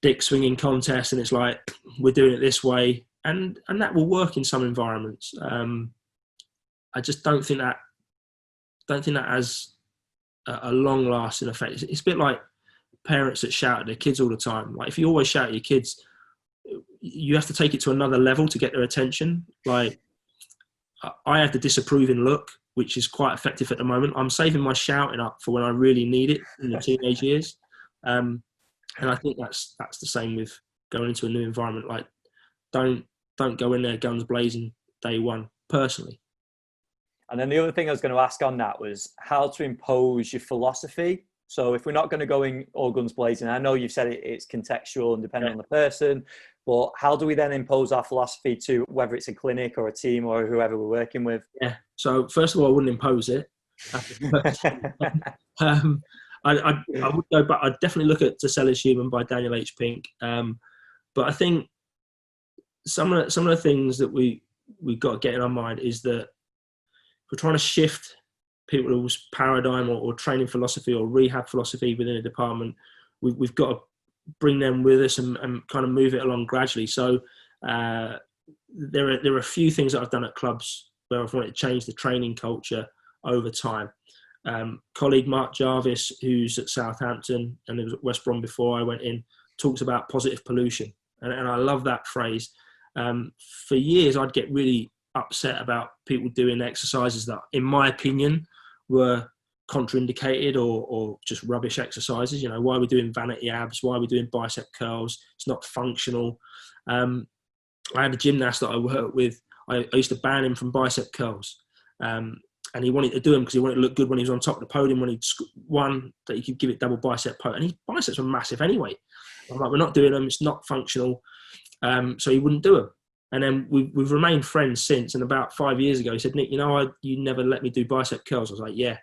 dick swinging contest, and it's like, we're doing it this way, and that will work in some environments. I just don't think that has a long lasting effect. It's a bit like parents that shout at their kids all the time. Like, if you always shout at your kids, you have to take it to another level to get their attention. Like, I have the disapproving look, which is quite effective at the moment. I'm saving my shouting up for when I really need it in the teenage years. And I think that's the same with going into a new environment. Like, don't go in there guns blazing day one, personally. And then the other thing I was going to ask on that was how to impose your philosophy. So if we're not going to go in all guns blazing, I know you've said it's contextual and dependent on the person, but how do we then impose our philosophy to whether it's a clinic or a team or whoever we're working with? Yeah. So first of all, I wouldn't impose it. I would go back. I'd definitely look at To Sell Is Human by Daniel H. Pink. But I think some of the things that we've got to get in our mind is that we're trying to shift people's paradigm or training philosophy or rehab philosophy within a department. We've got to bring them with us and kind of move it along gradually. So there are a few things that I've done at clubs where I've wanted to change the training culture over time. Colleague Mark Jarvis, who's at Southampton and was at West Brom before I went in, talks about positive pollution. And I love that phrase. For years, I'd get really upset about people doing exercises that, in my opinion, were contraindicated or just rubbish exercises. You know, why are we doing vanity abs? Why are we doing bicep curls? It's not functional. I had a gymnast that I worked with. I used to ban him from bicep curls. And he wanted to do them because he wanted to look good when he was on top of the podium, when he'd won, that he could give it double bicep pose. And his biceps were massive anyway. I'm like, we're not doing them. It's not functional. So he wouldn't do them. And then we've remained friends since. And about 5 years ago, he said, Nick, you never let me do bicep curls. I was like, yeah.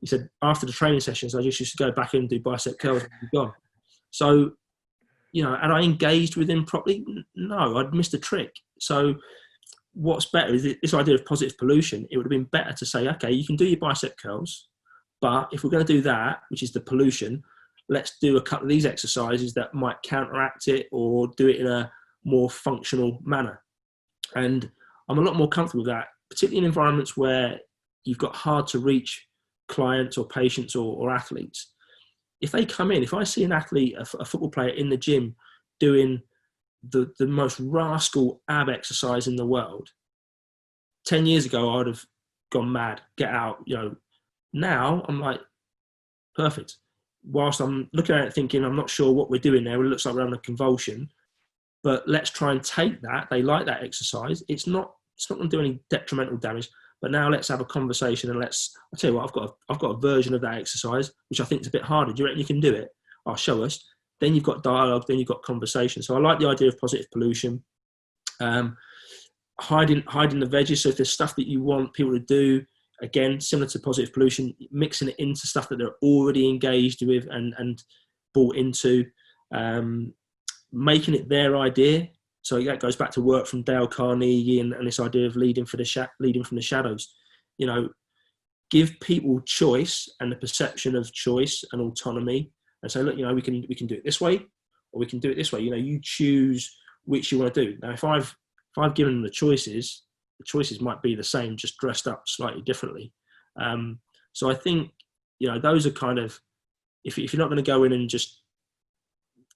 He said, after the training sessions, I just used to go back in and do bicep curls and be gone. So, and I engaged with him properly? No, I'd missed a trick. So what's better is this idea of positive pollution. It would have been better to say, okay, you can do your bicep curls, but if we're going to do that, which is the pollution, let's do a couple of these exercises that might counteract it or do it in a more functional manner. And I'm a lot more comfortable with that, particularly in environments where you've got hard to reach clients or patients or athletes. If they come in, if I see an athlete, a football player in the gym doing the most rascal ab exercise in the world, 10 years ago, I would have gone mad, get out. Now I'm like, perfect. Whilst I'm looking at it thinking, I'm not sure what we're doing there. It looks like we're having a convulsion, but let's try and take that. They like that exercise. It's not going to do any detrimental damage. But now let's have a conversation and I'll tell you what, I've got a version of that exercise, which I think is a bit harder. Do you reckon you can do it? I'll show us. Then you've got dialogue, then you've got conversation. So I like the idea of positive pollution. Hiding the veggies. So if there's stuff that you want people to do, again, similar to positive pollution, mixing it into stuff that they're already engaged with and bought into, making it their idea. So that goes back to work from Dale Carnegie and this idea of leading from the shadows. Give people choice and the perception of choice and autonomy, and say, look, we can do it this way, or we can do it this way. You choose which you want to do. Now, if I've given them the choices might be the same, just dressed up slightly differently. So I think, those are kind of, if you're not going to go in and just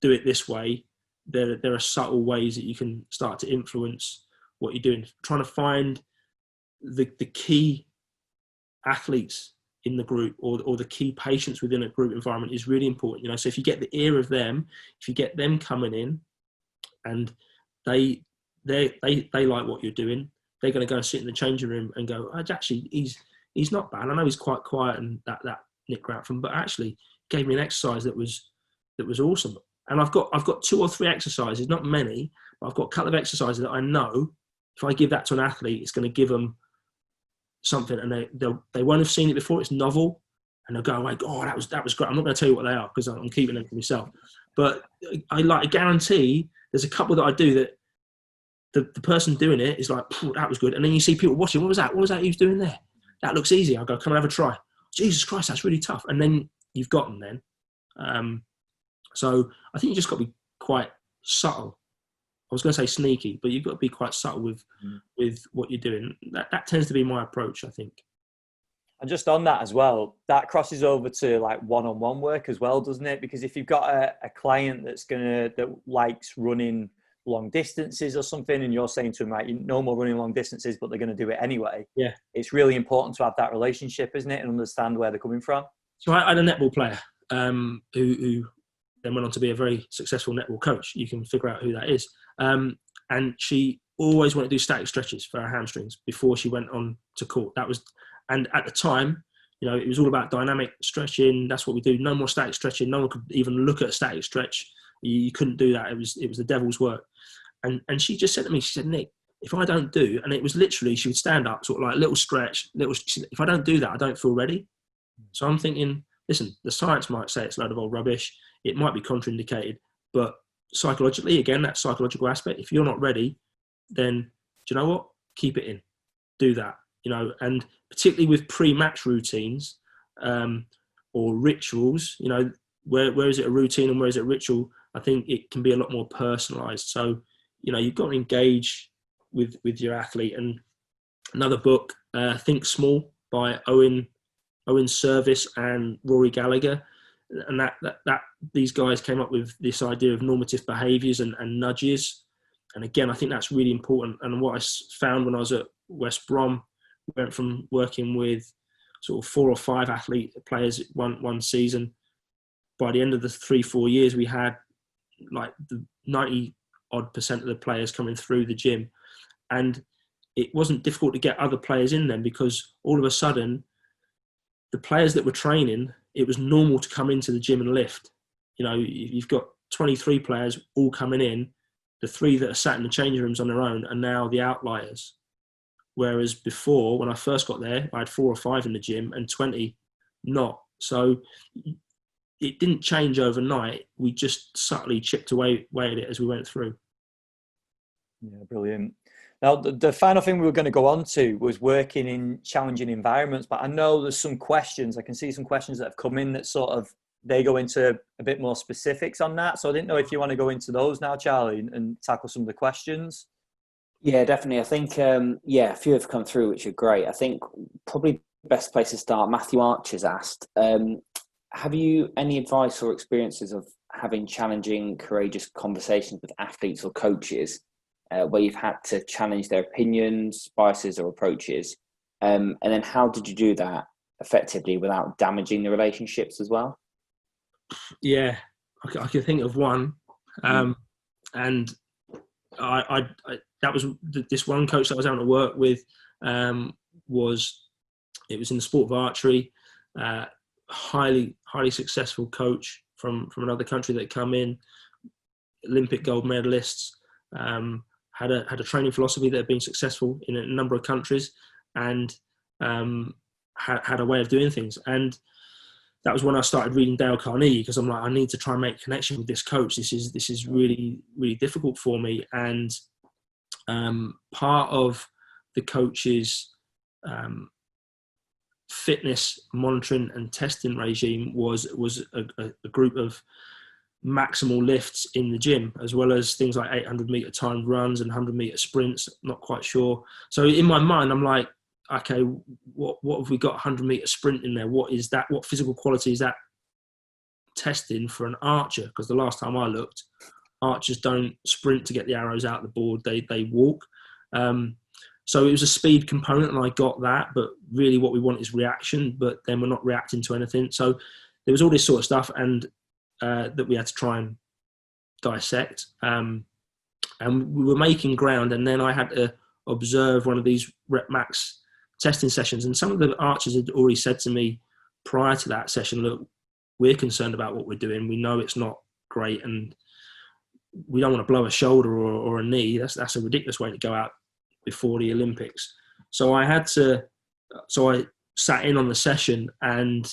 do it this way, there are subtle ways that you can start to influence what you're doing. Trying to find the key athletes in the group or the key patients within a group environment is really important. So if you get the ear of them, if you get them coming in and they like what you're doing, they're going to go and sit in the changing room and go, actually, he's not bad. I know he's quite quiet and that Nick Grantham, but actually gave me an exercise that was awesome. And I've got 2 or 3 exercises, not many, but I've got a couple of exercises that I know if I give that to an athlete, it's going to give them something, and they won't have seen it before. It's novel, and they'll go away. Oh, that was great. I'm not going to tell you what they are because I'm keeping them to myself. But I guarantee there's a couple that I do that the person doing it is like, that was good. And then you see people watching. What was that? What was that he was doing there? That looks easy. I'll go, come and have a try. Jesus Christ, that's really tough. And then you've got them then. So I think you just got to be quite subtle. I was going to say sneaky, but you've got to be quite subtle with what you're doing. That tends to be my approach, I think. And just on that as well, that crosses over to like one-on-one work as well, doesn't it? Because if you've got a client that likes running long distances or something, and you're saying to them, right, no more running long distances, but they're going to do it anyway. Yeah, it's really important to have that relationship, isn't it, and understand where they're coming from. So I had a netball player who then went on to be a very successful netball coach. You can figure out who that is. And she always wanted to do static stretches for her hamstrings before she went on to court. And at the time, it was all about dynamic stretching. That's what we do. No more static stretching. No one could even look at a static stretch. You couldn't do that. It was the devil's work. And she just said to me, she said, Nick, if I don't do, and it was literally, she would stand up, sort of like little stretch, if I don't do that, I don't feel ready. So I'm thinking, listen, the science might say it's a load of old rubbish. It might be contraindicated, but psychologically, again, that psychological aspect, if you're not ready, then do you know what? Keep it in. Do that, and particularly with pre-match routines or rituals, where is it a routine and where is it a ritual? I think it can be a lot more personalized. So, you've got to engage with your athlete. And another book, Think Small by Owen Service and Rory Gallagher. And that these guys came up with this idea of normative behaviors and nudges. And again, I think that's really important. And what I found when I was at West Brom, went from working with sort of 4 or 5 players one season. By the end of the 3-4 years, we had like the 90% of the players coming through the gym. And it wasn't difficult to get other players in then, because all of a sudden, the players that were training, it was normal to come into the gym and lift. You've got 23 players all coming in. The 3 that are sat in the changing rooms on their own are now the outliers. Whereas before, when I first got there, I had 4 or 5 in the gym and 20 not. So it didn't change overnight. We just subtly chipped away at it as we went through. Yeah, brilliant. Now, the final thing we were going to go on to was working in challenging environments. But I know there's some questions. I can see some questions that have come in that sort of, they go into a bit more specifics on that. So I didn't know if you want to go into those now, Charlie, and tackle some of the questions. Yeah, definitely. I think, a few have come through, which are great. I think probably the best place to start, Matthew Archer's asked, have you any advice or experiences of having challenging, courageous conversations with athletes or coaches where you've had to challenge their opinions, biases or approaches? And then how did you do that? effectively without damaging the relationships as well? Yeah, I can think of one, and I that was this one coach that I was able to work with. It was in the sport of archery. Highly successful coach from another country that come in, Olympic gold medalists. Had a training philosophy that had been successful in a number of countries, and had a way of doing things. And that was when I started reading Dale Carnegie, because I'm like, I need to try and make a connection with this coach. This is really, really difficult for me. And part of the coach's fitness monitoring and testing regime was a group of maximal lifts in the gym, as well as things like 800-meter timed runs and 100-meter sprints. Not quite sure. So in my mind, I'm like, okay, what have we got? 100-meter sprint in there? What is that? What physical quality is that testing for an archer? Because the last time I looked, archers don't sprint to get the arrows out of the board. They walk. So it was a speed component, and I got that. But really, what we want is reaction. But then we're not reacting to anything. So there was all this sort of stuff, and that we had to try and dissect. And we were making ground, and then I had to observe one of these rep max testing sessions. And some of the archers had already said to me prior to that session, look, we're concerned about what we're doing. We know it's not great, and we don't want to blow a shoulder or a knee. That's a ridiculous way to go out before the Olympics. So I sat in on the session, and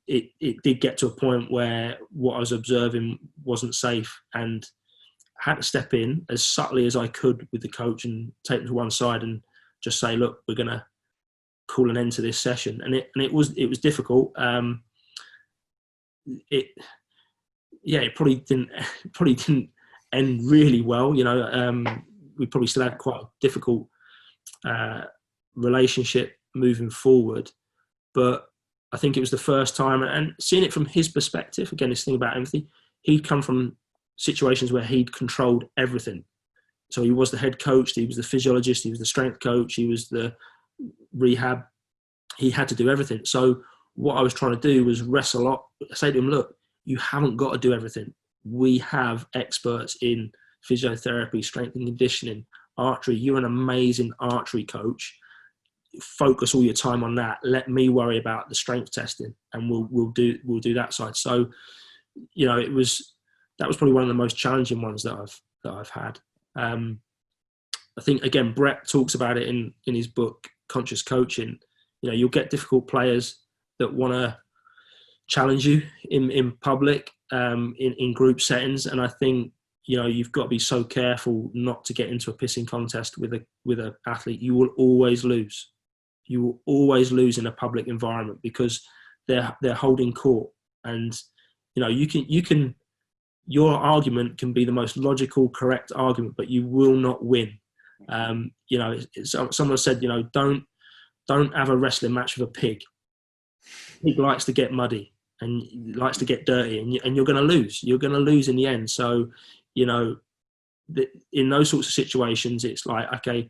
it did get to a point where what I was observing wasn't safe, and I had to step in as subtly as I could with the coach and take them to one side and just say, look, we're going to call an end to this session. And it was difficult. It probably didn't end really well. You know, we probably still had quite a difficult relationship moving forward, but I think it was the first time, and seeing it from his perspective, again, this thing about empathy, he'd come from situations where he'd controlled everything. So he was the head coach, he was the physiologist, he was the strength coach, he was the rehab. He had to do everything. So what I was trying to do was wrestle up, say to him, look, you haven't got to do everything. We have experts in physiotherapy, strength and conditioning, archery. You're an amazing archery coach. Focus all your time on that. Let me worry about the strength testing, and we'll do that side. So, you know, that was probably one of the most challenging ones that I've had. I think, again, Brett talks about it in his book Conscious Coaching. You know, you'll get difficult players that want to challenge you in public, in group settings, and I think, you know, you've got to be so careful not to get into a pissing contest with a athlete. You will always lose. You will always lose in a public environment because they're holding court, and you know, you can your argument can be the most logical, correct argument, but you will not win. You know, someone said, you know, don't have a wrestling match with a pig. Pig likes to get muddy and likes to get dirty, and you're going to lose. You're going to lose in the end. So, you know, in those sorts of situations, it's like, okay,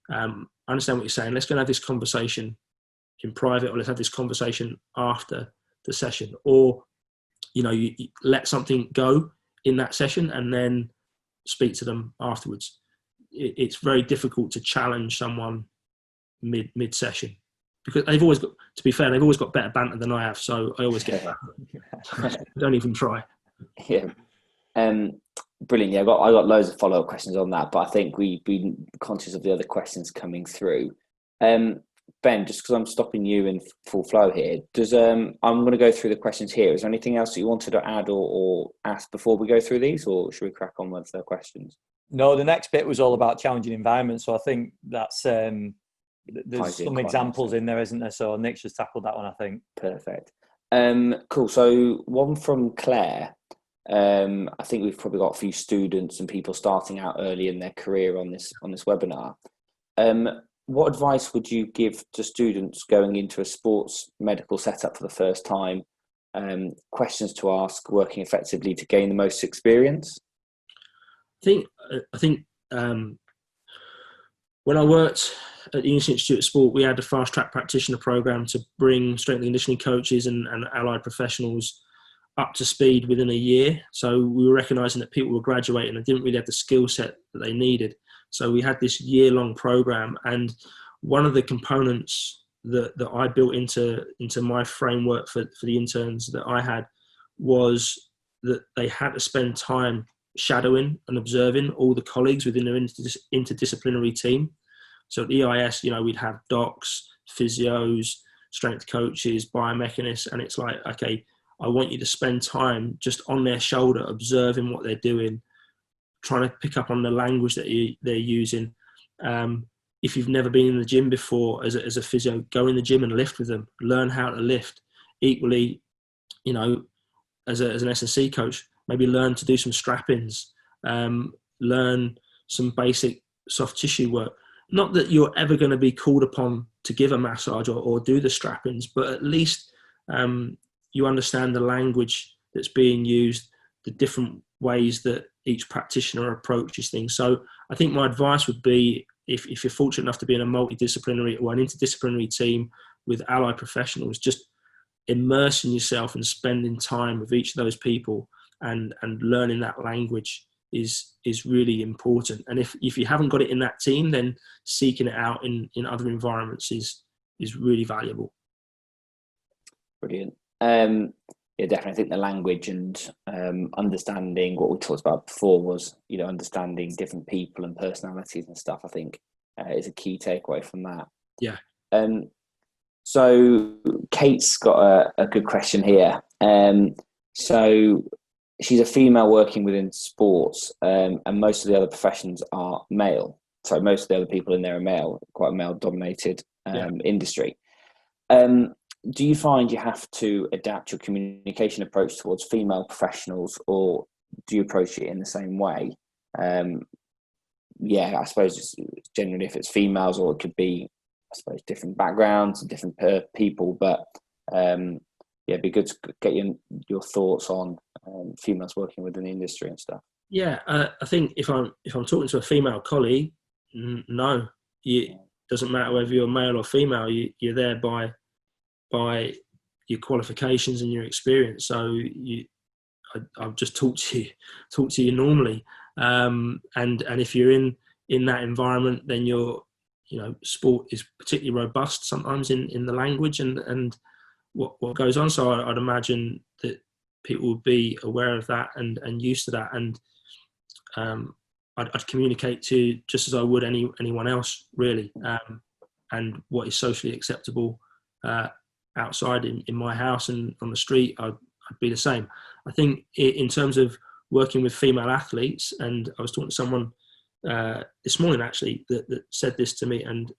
I understand what you're saying. Let's go and have this conversation in private, or let's have this conversation after the session. Or, you know, you let something go in that session and then speak to them afterwards. It's very difficult to challenge someone mid-session because they've always got, to be fair, they've always got better banter than I have. So I always get that. Don't even try. Yeah. Brilliant. Yeah, I got loads of follow-up questions on that, but I think we've been conscious of the other questions coming through. Ben, just because I'm stopping you in full flow here, I'm going to go through the questions here. Is there anything else that you wanted to add or ask before we go through these, or should we crack on with the questions? No, the next bit was all about challenging environments. So I think that's there's some examples in there, isn't there? So Nick's just tackled that one, I think. Perfect. Cool. So one from Claire. I think we've probably got a few students and people starting out early in their career on this webinar. What advice would you give to students going into a sports medical setup for the first time? Questions to ask, working effectively to gain the most experience? I think When I worked at the Institute of Sport, we had a fast track practitioner program to bring strength and conditioning coaches and allied professionals up to speed within a year. So we were recognising that people were graduating and didn't really have the skill set that they needed. So we had this year-long program, and one of the components that I built into my framework for the interns that I had was that they had to spend time shadowing and observing all the colleagues within their interdisciplinary team. So at EIS, we'd have docs, physios, strength coaches, biomechanists, and it's like, okay, I want you to spend time just on their shoulder, observing what they're doing, trying to pick up on the language that they're using. If you've never been in the gym before as a physio, go in the gym and lift with them, learn how to lift. Equally, as an S&C coach, maybe learn to do some strap-ins, learn some basic soft tissue work. Not that you're ever going to be called upon to give a massage or do the strap-ins, but at least you understand the language that's being used, the different ways that each practitioner approaches things. So I think my advice would be, if you're fortunate enough to be in a multidisciplinary or an interdisciplinary team with allied professionals, just immersing yourself and spending time with each of those people and learning that language is really important. And if you haven't got it in that team, then seeking it out in other environments is really valuable. Brilliant. Yeah, definitely. I think the language and understanding what we talked about before was, understanding different people and personalities and stuff, I think is a key takeaway from that. Yeah. So Kate's got a good question here. So she's a female working within sports, and most of the other professions are male. So most of the other people in there are male, quite a male-dominated industry. Do you find you have to adapt your communication approach towards female professionals, or do you approach it in the same way? I suppose it's generally if it's females, or it could be, I suppose, different backgrounds, different people. But it'd be good to get your thoughts on females working within the industry and stuff. Yeah, I think if I'm talking to a female colleague, no, it doesn't matter whether you're male or female. You're there by your qualifications and your experience. So I've just talk to you normally, and if you're in that environment, then sport is particularly robust sometimes in the language and what goes on. So I'd imagine that people would be aware of that and used to that, and I'd communicate to just as I would anyone else, really, and what is socially acceptable outside in my house and on the street, I'd be the same. I think in terms of working with female athletes, and I was talking to someone this morning actually that said this to me, and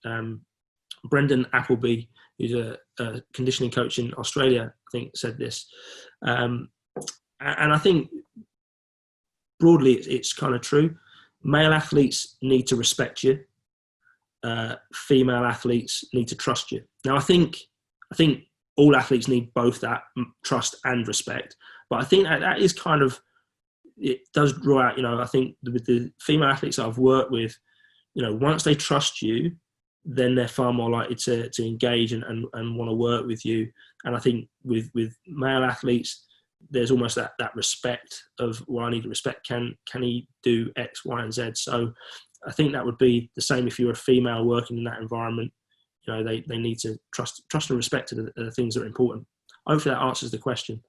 Brendan Appleby, who's a conditioning coach in Australia, I think said this, and I think broadly it's kind of true. Male athletes need to respect you. Female athletes need to trust you. Now I think all athletes need both that trust and respect, but I think that is kind of, it does draw out, I think with the female athletes that I've worked with, once they trust you, then they're far more likely to engage and want to work with you. And I think with male athletes, there's almost that respect of, well, I need to respect, can he do X, Y, and Z? So I think that would be the same if you're a female working in that environment. They need to trust and respect the things that are important. Hopefully that answers the question.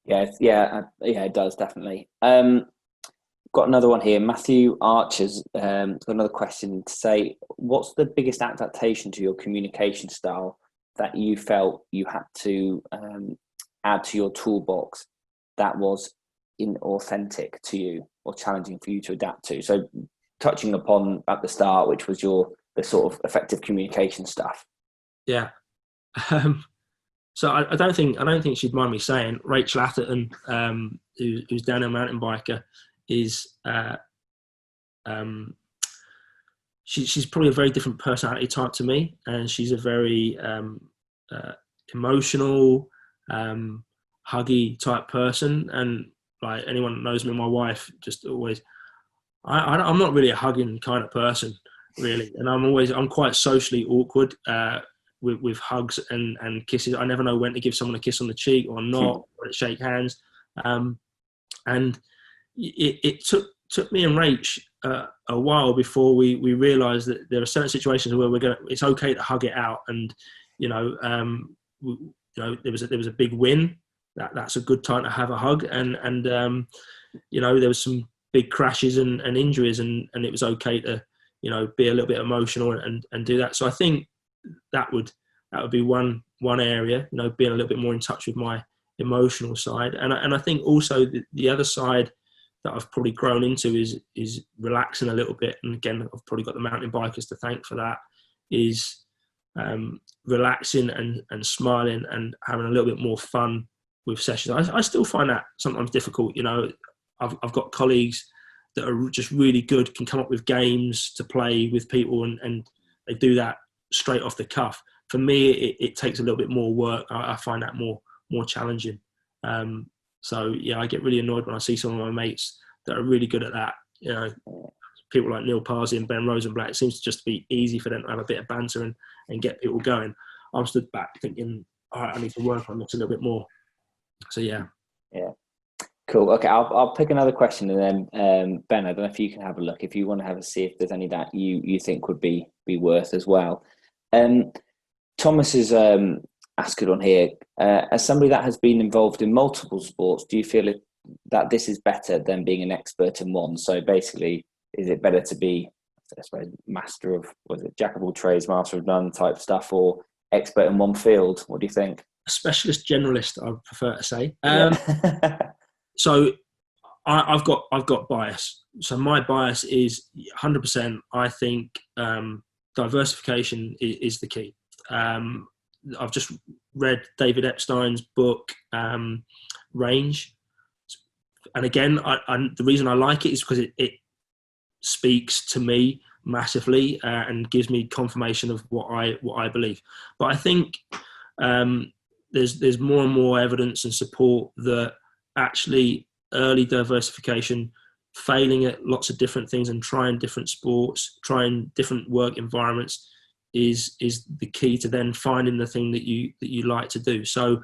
Yeah, it does, definitely. Got another one here. Matthew Archer's got another question to say, what's the biggest adaptation to your communication style that you felt you had to add to your toolbox that was inauthentic to you or challenging for you to adapt to? So touching upon at the start, which was the sort of effective communication stuff. Yeah. So I don't think she'd mind me saying, Rachel Atherton, who's downhill mountain biker, is she's probably a very different personality type to me, and she's a very emotional, huggy type person. And like anyone that knows me, my wife just always, I'm not really a hugging kind of person. really. And I'm quite socially awkward with hugs and kisses. I never know when to give someone a kiss on the cheek or not, or to shake hands. And it took me and Rach a while before we realised that there are certain situations where it's okay to hug it out. And there was a big win. That's a good time to have a hug. And there was some big crashes and injuries, and it was okay to be a little bit emotional and do that. So I think that would be one area, being a little bit more in touch with my emotional side. And I think also the other side that I've probably grown into is relaxing a little bit. And again, I've probably got the mountain bikers to thank for that, is relaxing and smiling and having a little bit more fun with sessions. I still find that sometimes difficult. I've got colleagues that are just really good, can come up with games to play with people, and they do that straight off the cuff. For me, it takes a little bit more work. I find that more challenging. So yeah, I get really annoyed when I see some of my mates that are really good at that. People like Neil Parsi and Ben Rosenblatt. It seems to just be easy for them to have a bit of banter and get people going. I'm stood back thinking, all right, I need to work on this a little bit more. So yeah. Cool. Okay, I'll pick another question, and then Ben, I don't know if you can have a look, if you want to have a see if there's any that you think would be worth as well. Thomas is asking on here, as somebody that has been involved in multiple sports, do you feel that this is better than being an expert in one? So basically, is it better to be, I suppose, master of, jack of all trades, master of none type stuff, or expert in one field? What do you think? A specialist generalist, I would prefer to say. So I've got bias. So my bias is 100%. I think diversification is the key. I've just read David Epstein's book, Range. And again, the reason I like it is because it speaks to me massively and gives me confirmation of what I believe. But I think there's more and more evidence and support that actually early diversification, failing at lots of different things and trying different sports, trying different work environments is the key to then finding the thing that you like to do. So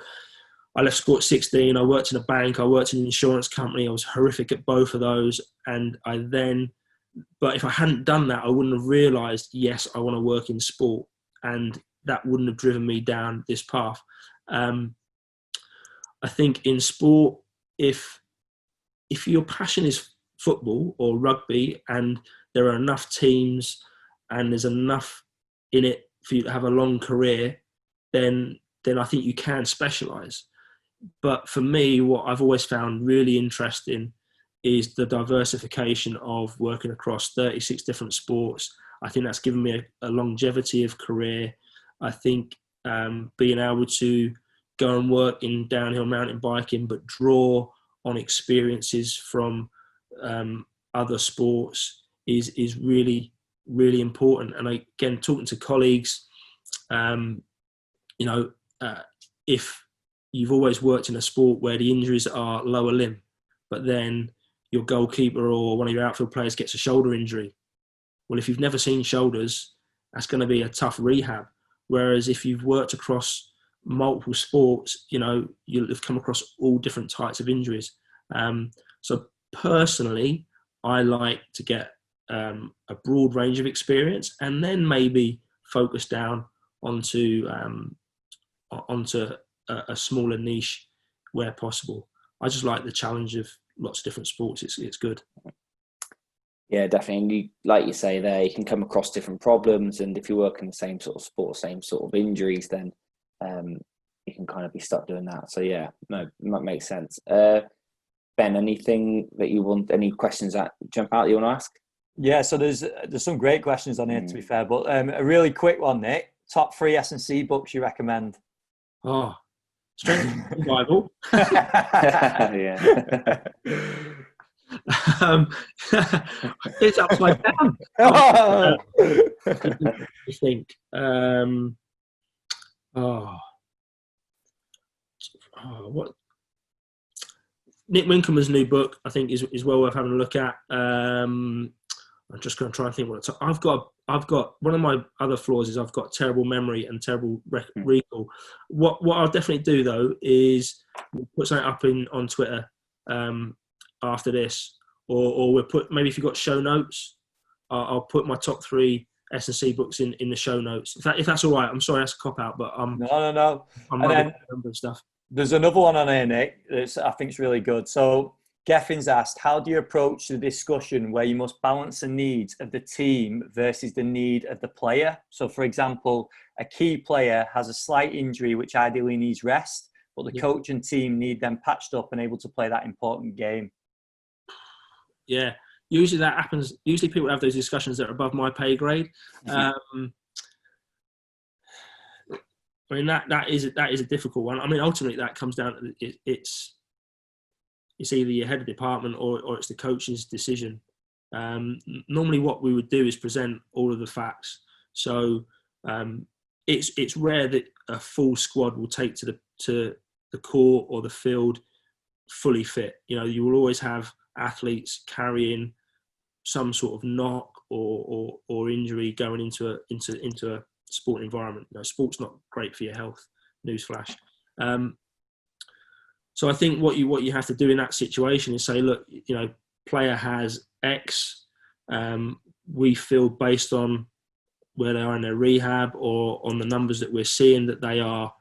I left school at 16. I worked in a bank. I worked in an insurance company. I was horrific at both of those. But if I hadn't done that, I wouldn't have realised, yes, I want to work in sport. And that wouldn't have driven me down this path. I think in sport, if your passion is football or rugby and there are enough teams and there's enough in it for you to have a long career, then I think you can specialise. But for me, what I've always found really interesting is the diversification of working across 36 different sports. I think that's given me a longevity of career. I think being able to go and work in downhill mountain biking, but draw on experiences from other sports is really, really important. And again, talking to colleagues, if you've always worked in a sport where the injuries are lower limb, but then your goalkeeper or one of your outfield players gets a shoulder injury. Well, if you've never seen shoulders, that's going to be a tough rehab. Whereas if you've worked across multiple sports, you'll have come across all different types of injuries. So personally, I like to get a broad range of experience and then maybe focus down onto a smaller niche where possible. I just like the challenge of lots of different sports. It's good. Yeah, definitely. And like you say there, you can come across different problems, and if you work in the same sort of sport, same sort of injuries, then you can kind of be stuck doing that. So yeah, no, that makes sense. Ben, anything that you want? Any questions that jump out that you want to ask? Yeah, so there's some great questions on here, to be fair, but a really quick one, Nick. Top 3 S&C books you recommend? Oh, Strength and Survival. Yeah. It's upside down. I think. What? Nick Winkelmann's new book, I think, is well worth having a look at. I'm just going to try and think I've got I've got one of my other flaws is I've got terrible memory and terrible recall. What I'll definitely do though is put something up on Twitter after this, or we'll put, maybe if you've got show notes, I'll put my top 3 S&C books in the show notes. If that's all right. I'm sorry, that's a cop out, but No. I'm And rubbing then number and stuff. there's another one on here, Nick, that I think is really good. So Geffin's asked, how do you approach the discussion where you must balance the needs of the team versus the need of the player? So, for example, a key player has a slight injury which ideally needs rest, but the coach and team need them patched up and able to play that important game. Yeah, usually that happens. Usually people have those discussions that are above my pay grade. I mean, that is a difficult one. I mean, ultimately that comes down to it's either your head of department or it's the coach's decision. Normally what we would do is present all of the facts. So it's rare that a full squad will take to the court or the field fully fit. You know, you will always have athletes carrying some sort of knock or injury going into a sport environment. You know, sport's not great for your health. Newsflash. So I think what you have to do in that situation is say, look, you know, player has X. We feel based on where they are in their rehab or on the numbers that we're seeing that they are,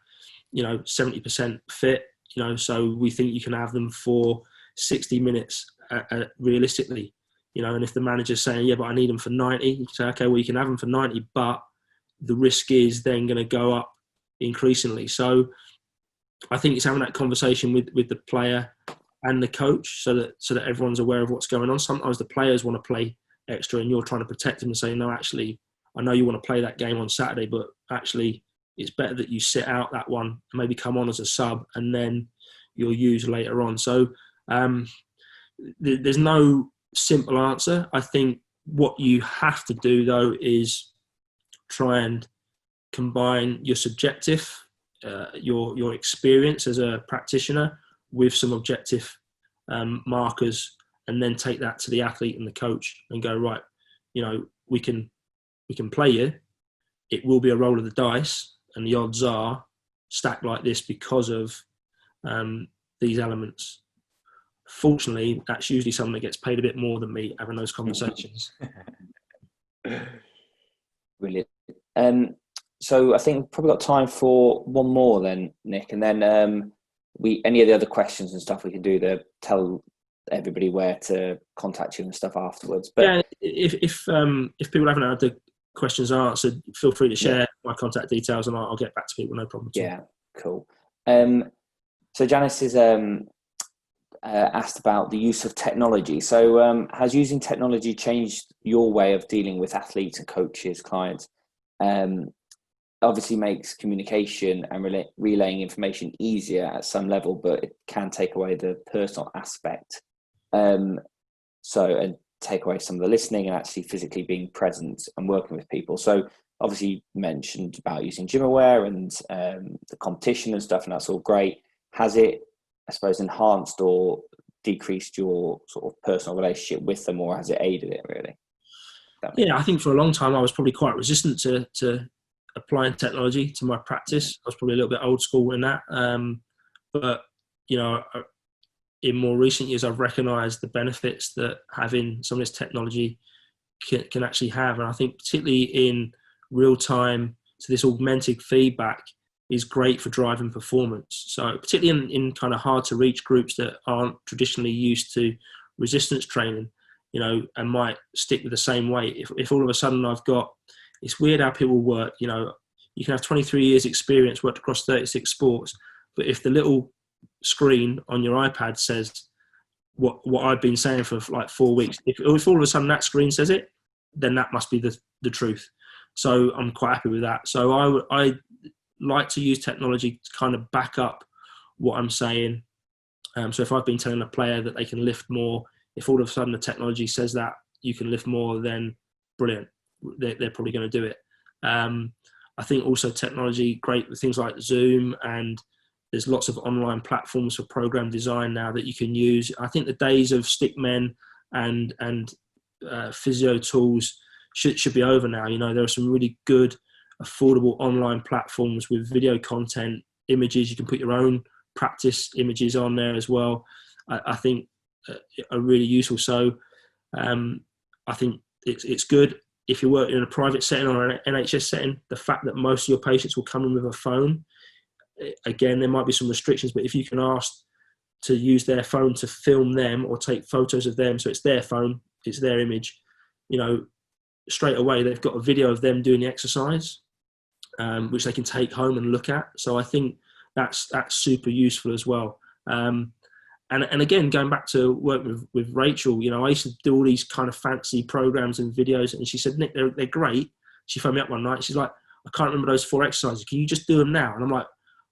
you know, 70% fit. You know, so we think you can have them for 60 minutes realistically. You know, and if the manager's saying, yeah, but I need them for 90, you can say, okay, well, you can have them for 90, but the risk is then going to go up increasingly. So I think it's having that conversation with the player and the coach so that everyone's aware of what's going on. Sometimes the players want to play extra and you're trying to protect them and say, no, actually, I know you want to play that game on Saturday, but actually it's better that you sit out that one and maybe come on as a sub and then you'll use later on. So there's no simple answer. I think what you have to do though is try and combine your subjective, your experience as a practitioner with some objective markers, and then take that to the athlete and the coach and go, right, you know, we can play you. It will be a roll of the dice, and the odds are stacked like this because of these elements. Fortunately, that's usually someone that gets paid a bit more than me having those conversations. Brilliant. So I think we've probably got time for one more then, Nick, and then any of the other questions and stuff we can do to tell everybody where to contact you and stuff afterwards. But yeah, if people haven't had the questions answered, feel free to share my contact details and I'll get back to people, no problem. Yeah, cool. So Janice is asked about the use of technology. So has using technology changed your way of dealing with athletes and coaches, clients? Obviously makes communication and relaying information easier at some level, but it can take away the personal aspect. And take away some of the listening and actually physically being present and working with people. So obviously you mentioned about using GymAware and the competition and stuff, and that's all great. Has it, I suppose, enhanced or decreased your sort of personal relationship with them, or has it aided it really? Yeah, I think for a long time I was probably quite resistant to applying technology to my practice. I was probably a little bit old school in that. But, you know, in more recent years, I've recognised the benefits that having some of this technology can actually have. And I think particularly in real time, so this augmented feedback is great for driving performance. So particularly in kind of hard to reach groups that aren't traditionally used to resistance training, you know, and might stick with the same weight. If all of a sudden it's weird how people work, you know, you can have 23 years experience, worked across 36 sports, but if the little screen on your iPad says what I've been saying for like 4 weeks, if all of a sudden that screen says it, then that must be the truth. So I'm quite happy with that. So I like to use technology to kind of back up what I'm saying. So if I've been telling a player that they can lift more, if all of a sudden the technology says that you can lift more, then brilliant. They're probably going to do it. I think also technology, great with things like Zoom, and there's lots of online platforms for program design now that you can use. I think the days of stick men and physio tools should be over now. You know, there are some really good, affordable online platforms with video content, images. You can put your own practice images on there as well. I think are really useful. So I think it's good if you work in a private setting or an NHS setting. The fact that most of your patients will come in with a phone, again, there might be some restrictions, but if you can ask to use their phone to film them or take photos of them, so it's their phone, it's their image, you know, straight away they've got a video of them doing the exercise, which they can take home and look at. So I think that's super useful as well. And again, going back to work with Rachel, you know, I used to do all these kind of fancy programs and videos, and she said, Nick, they're great. She phoned me up one night. She's like, I can't remember those 4 exercises. Can you just do them now? And I'm like,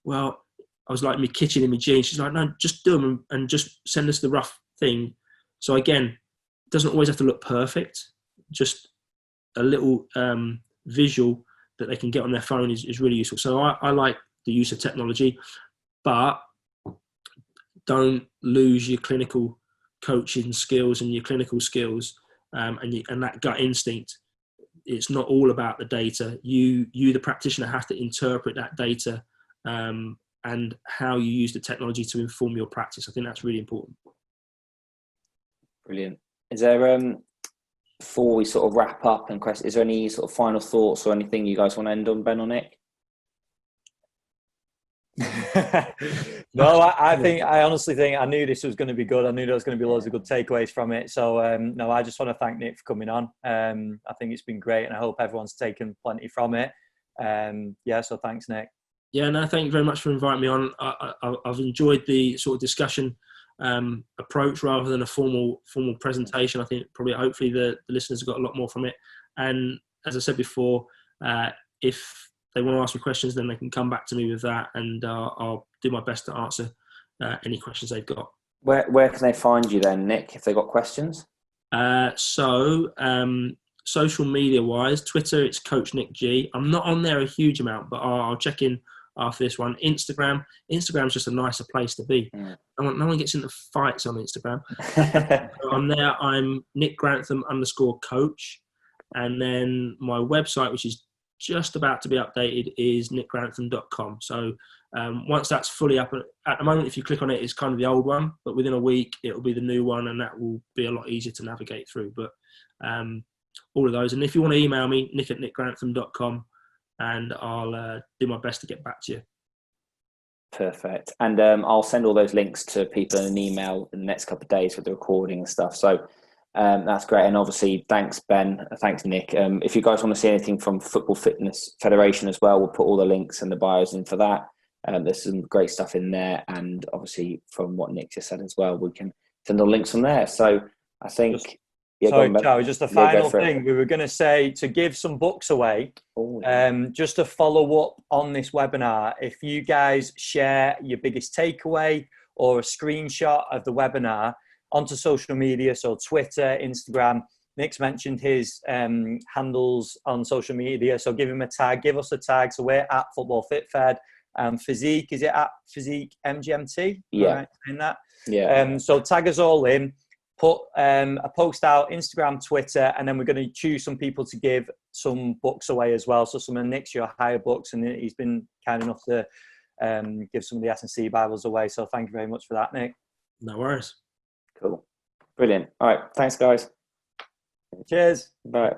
well, I was like my kitchen in my jeans. She's like, no, just do them and just send us the rough thing. So again, it doesn't always have to look perfect. Just a little visual that they can get on their phone is really useful. So I like the use of technology, but don't lose your clinical coaching skills and your clinical skills and that gut instinct. It's not all about the data. You the practitioner, have to interpret that data and how you use the technology to inform your practice. I think that's really important. Brilliant. Is there before we sort of wrap up and question, is there any sort of final thoughts or anything you guys want to end on, Ben or Nick? No, I honestly think I knew this was going to be good. I knew there was going to be loads of good takeaways from it. So no, I just want to thank Nick for coming on. I think it's been great, and I hope everyone's taken plenty from it. So thanks, Nick. Yeah, no, thank you very much for inviting me on. I've enjoyed the sort of discussion approach rather than a formal presentation. I think probably, hopefully, the listeners have got a lot more from it. And as I said before, if they want to ask me questions, then they can come back to me with that, and I'll do my best to answer any questions they've got. Where can they find you then, Nick, if they've got questions? Social media wise, Twitter, it's Coach Nick G. I'm not on there a huge amount, but I'll check in after this one. Instagram's just a nicer place to be. No one gets into fights on Instagram. On there, I'm Nick Grantham _coach. And then my website, which is just about to be updated, is nickgrantham.com. So once that's fully up, at the moment, if you click on it, it's kind of the old one, but within a week, it'll be the new one, and that will be a lot easier to navigate through. But all of those. And if you want to email me, nick@nickgrantham.com, and I'll do my best to get back to you. Perfect. And I'll send all those links to people in an email in the next couple of days with the recording and stuff. So that's great. And obviously, thanks, Ben. Thanks, Nick. If you guys want to see anything from Football Fitness Federation as well, we'll put all the links and the bios in for that. There's some great stuff in there. And obviously, from what Nick just said as well, we can send all the links from there. So I think... Sorry, Charlie, just a final thing. We were going to say to give some books away, just to follow up on this webinar. If you guys share your biggest takeaway or a screenshot of the webinar onto social media, so Twitter, Instagram. Nick's mentioned his handles on social media, so give him a tag, give us a tag. So we're at Football Fit Fed. Physique, is it at Physique MGMT? Yeah. Right, in that? Yeah. So tag us all in. Put a post out, Instagram, Twitter, and then we're going to choose some people to give some books away as well. So some of Nick's your higher books, and he's been kind enough to give some of the S&C Bibles away. So thank you very much for that, Nick. No worries. Cool. Brilliant. All right. Thanks, guys. Cheers. Bye.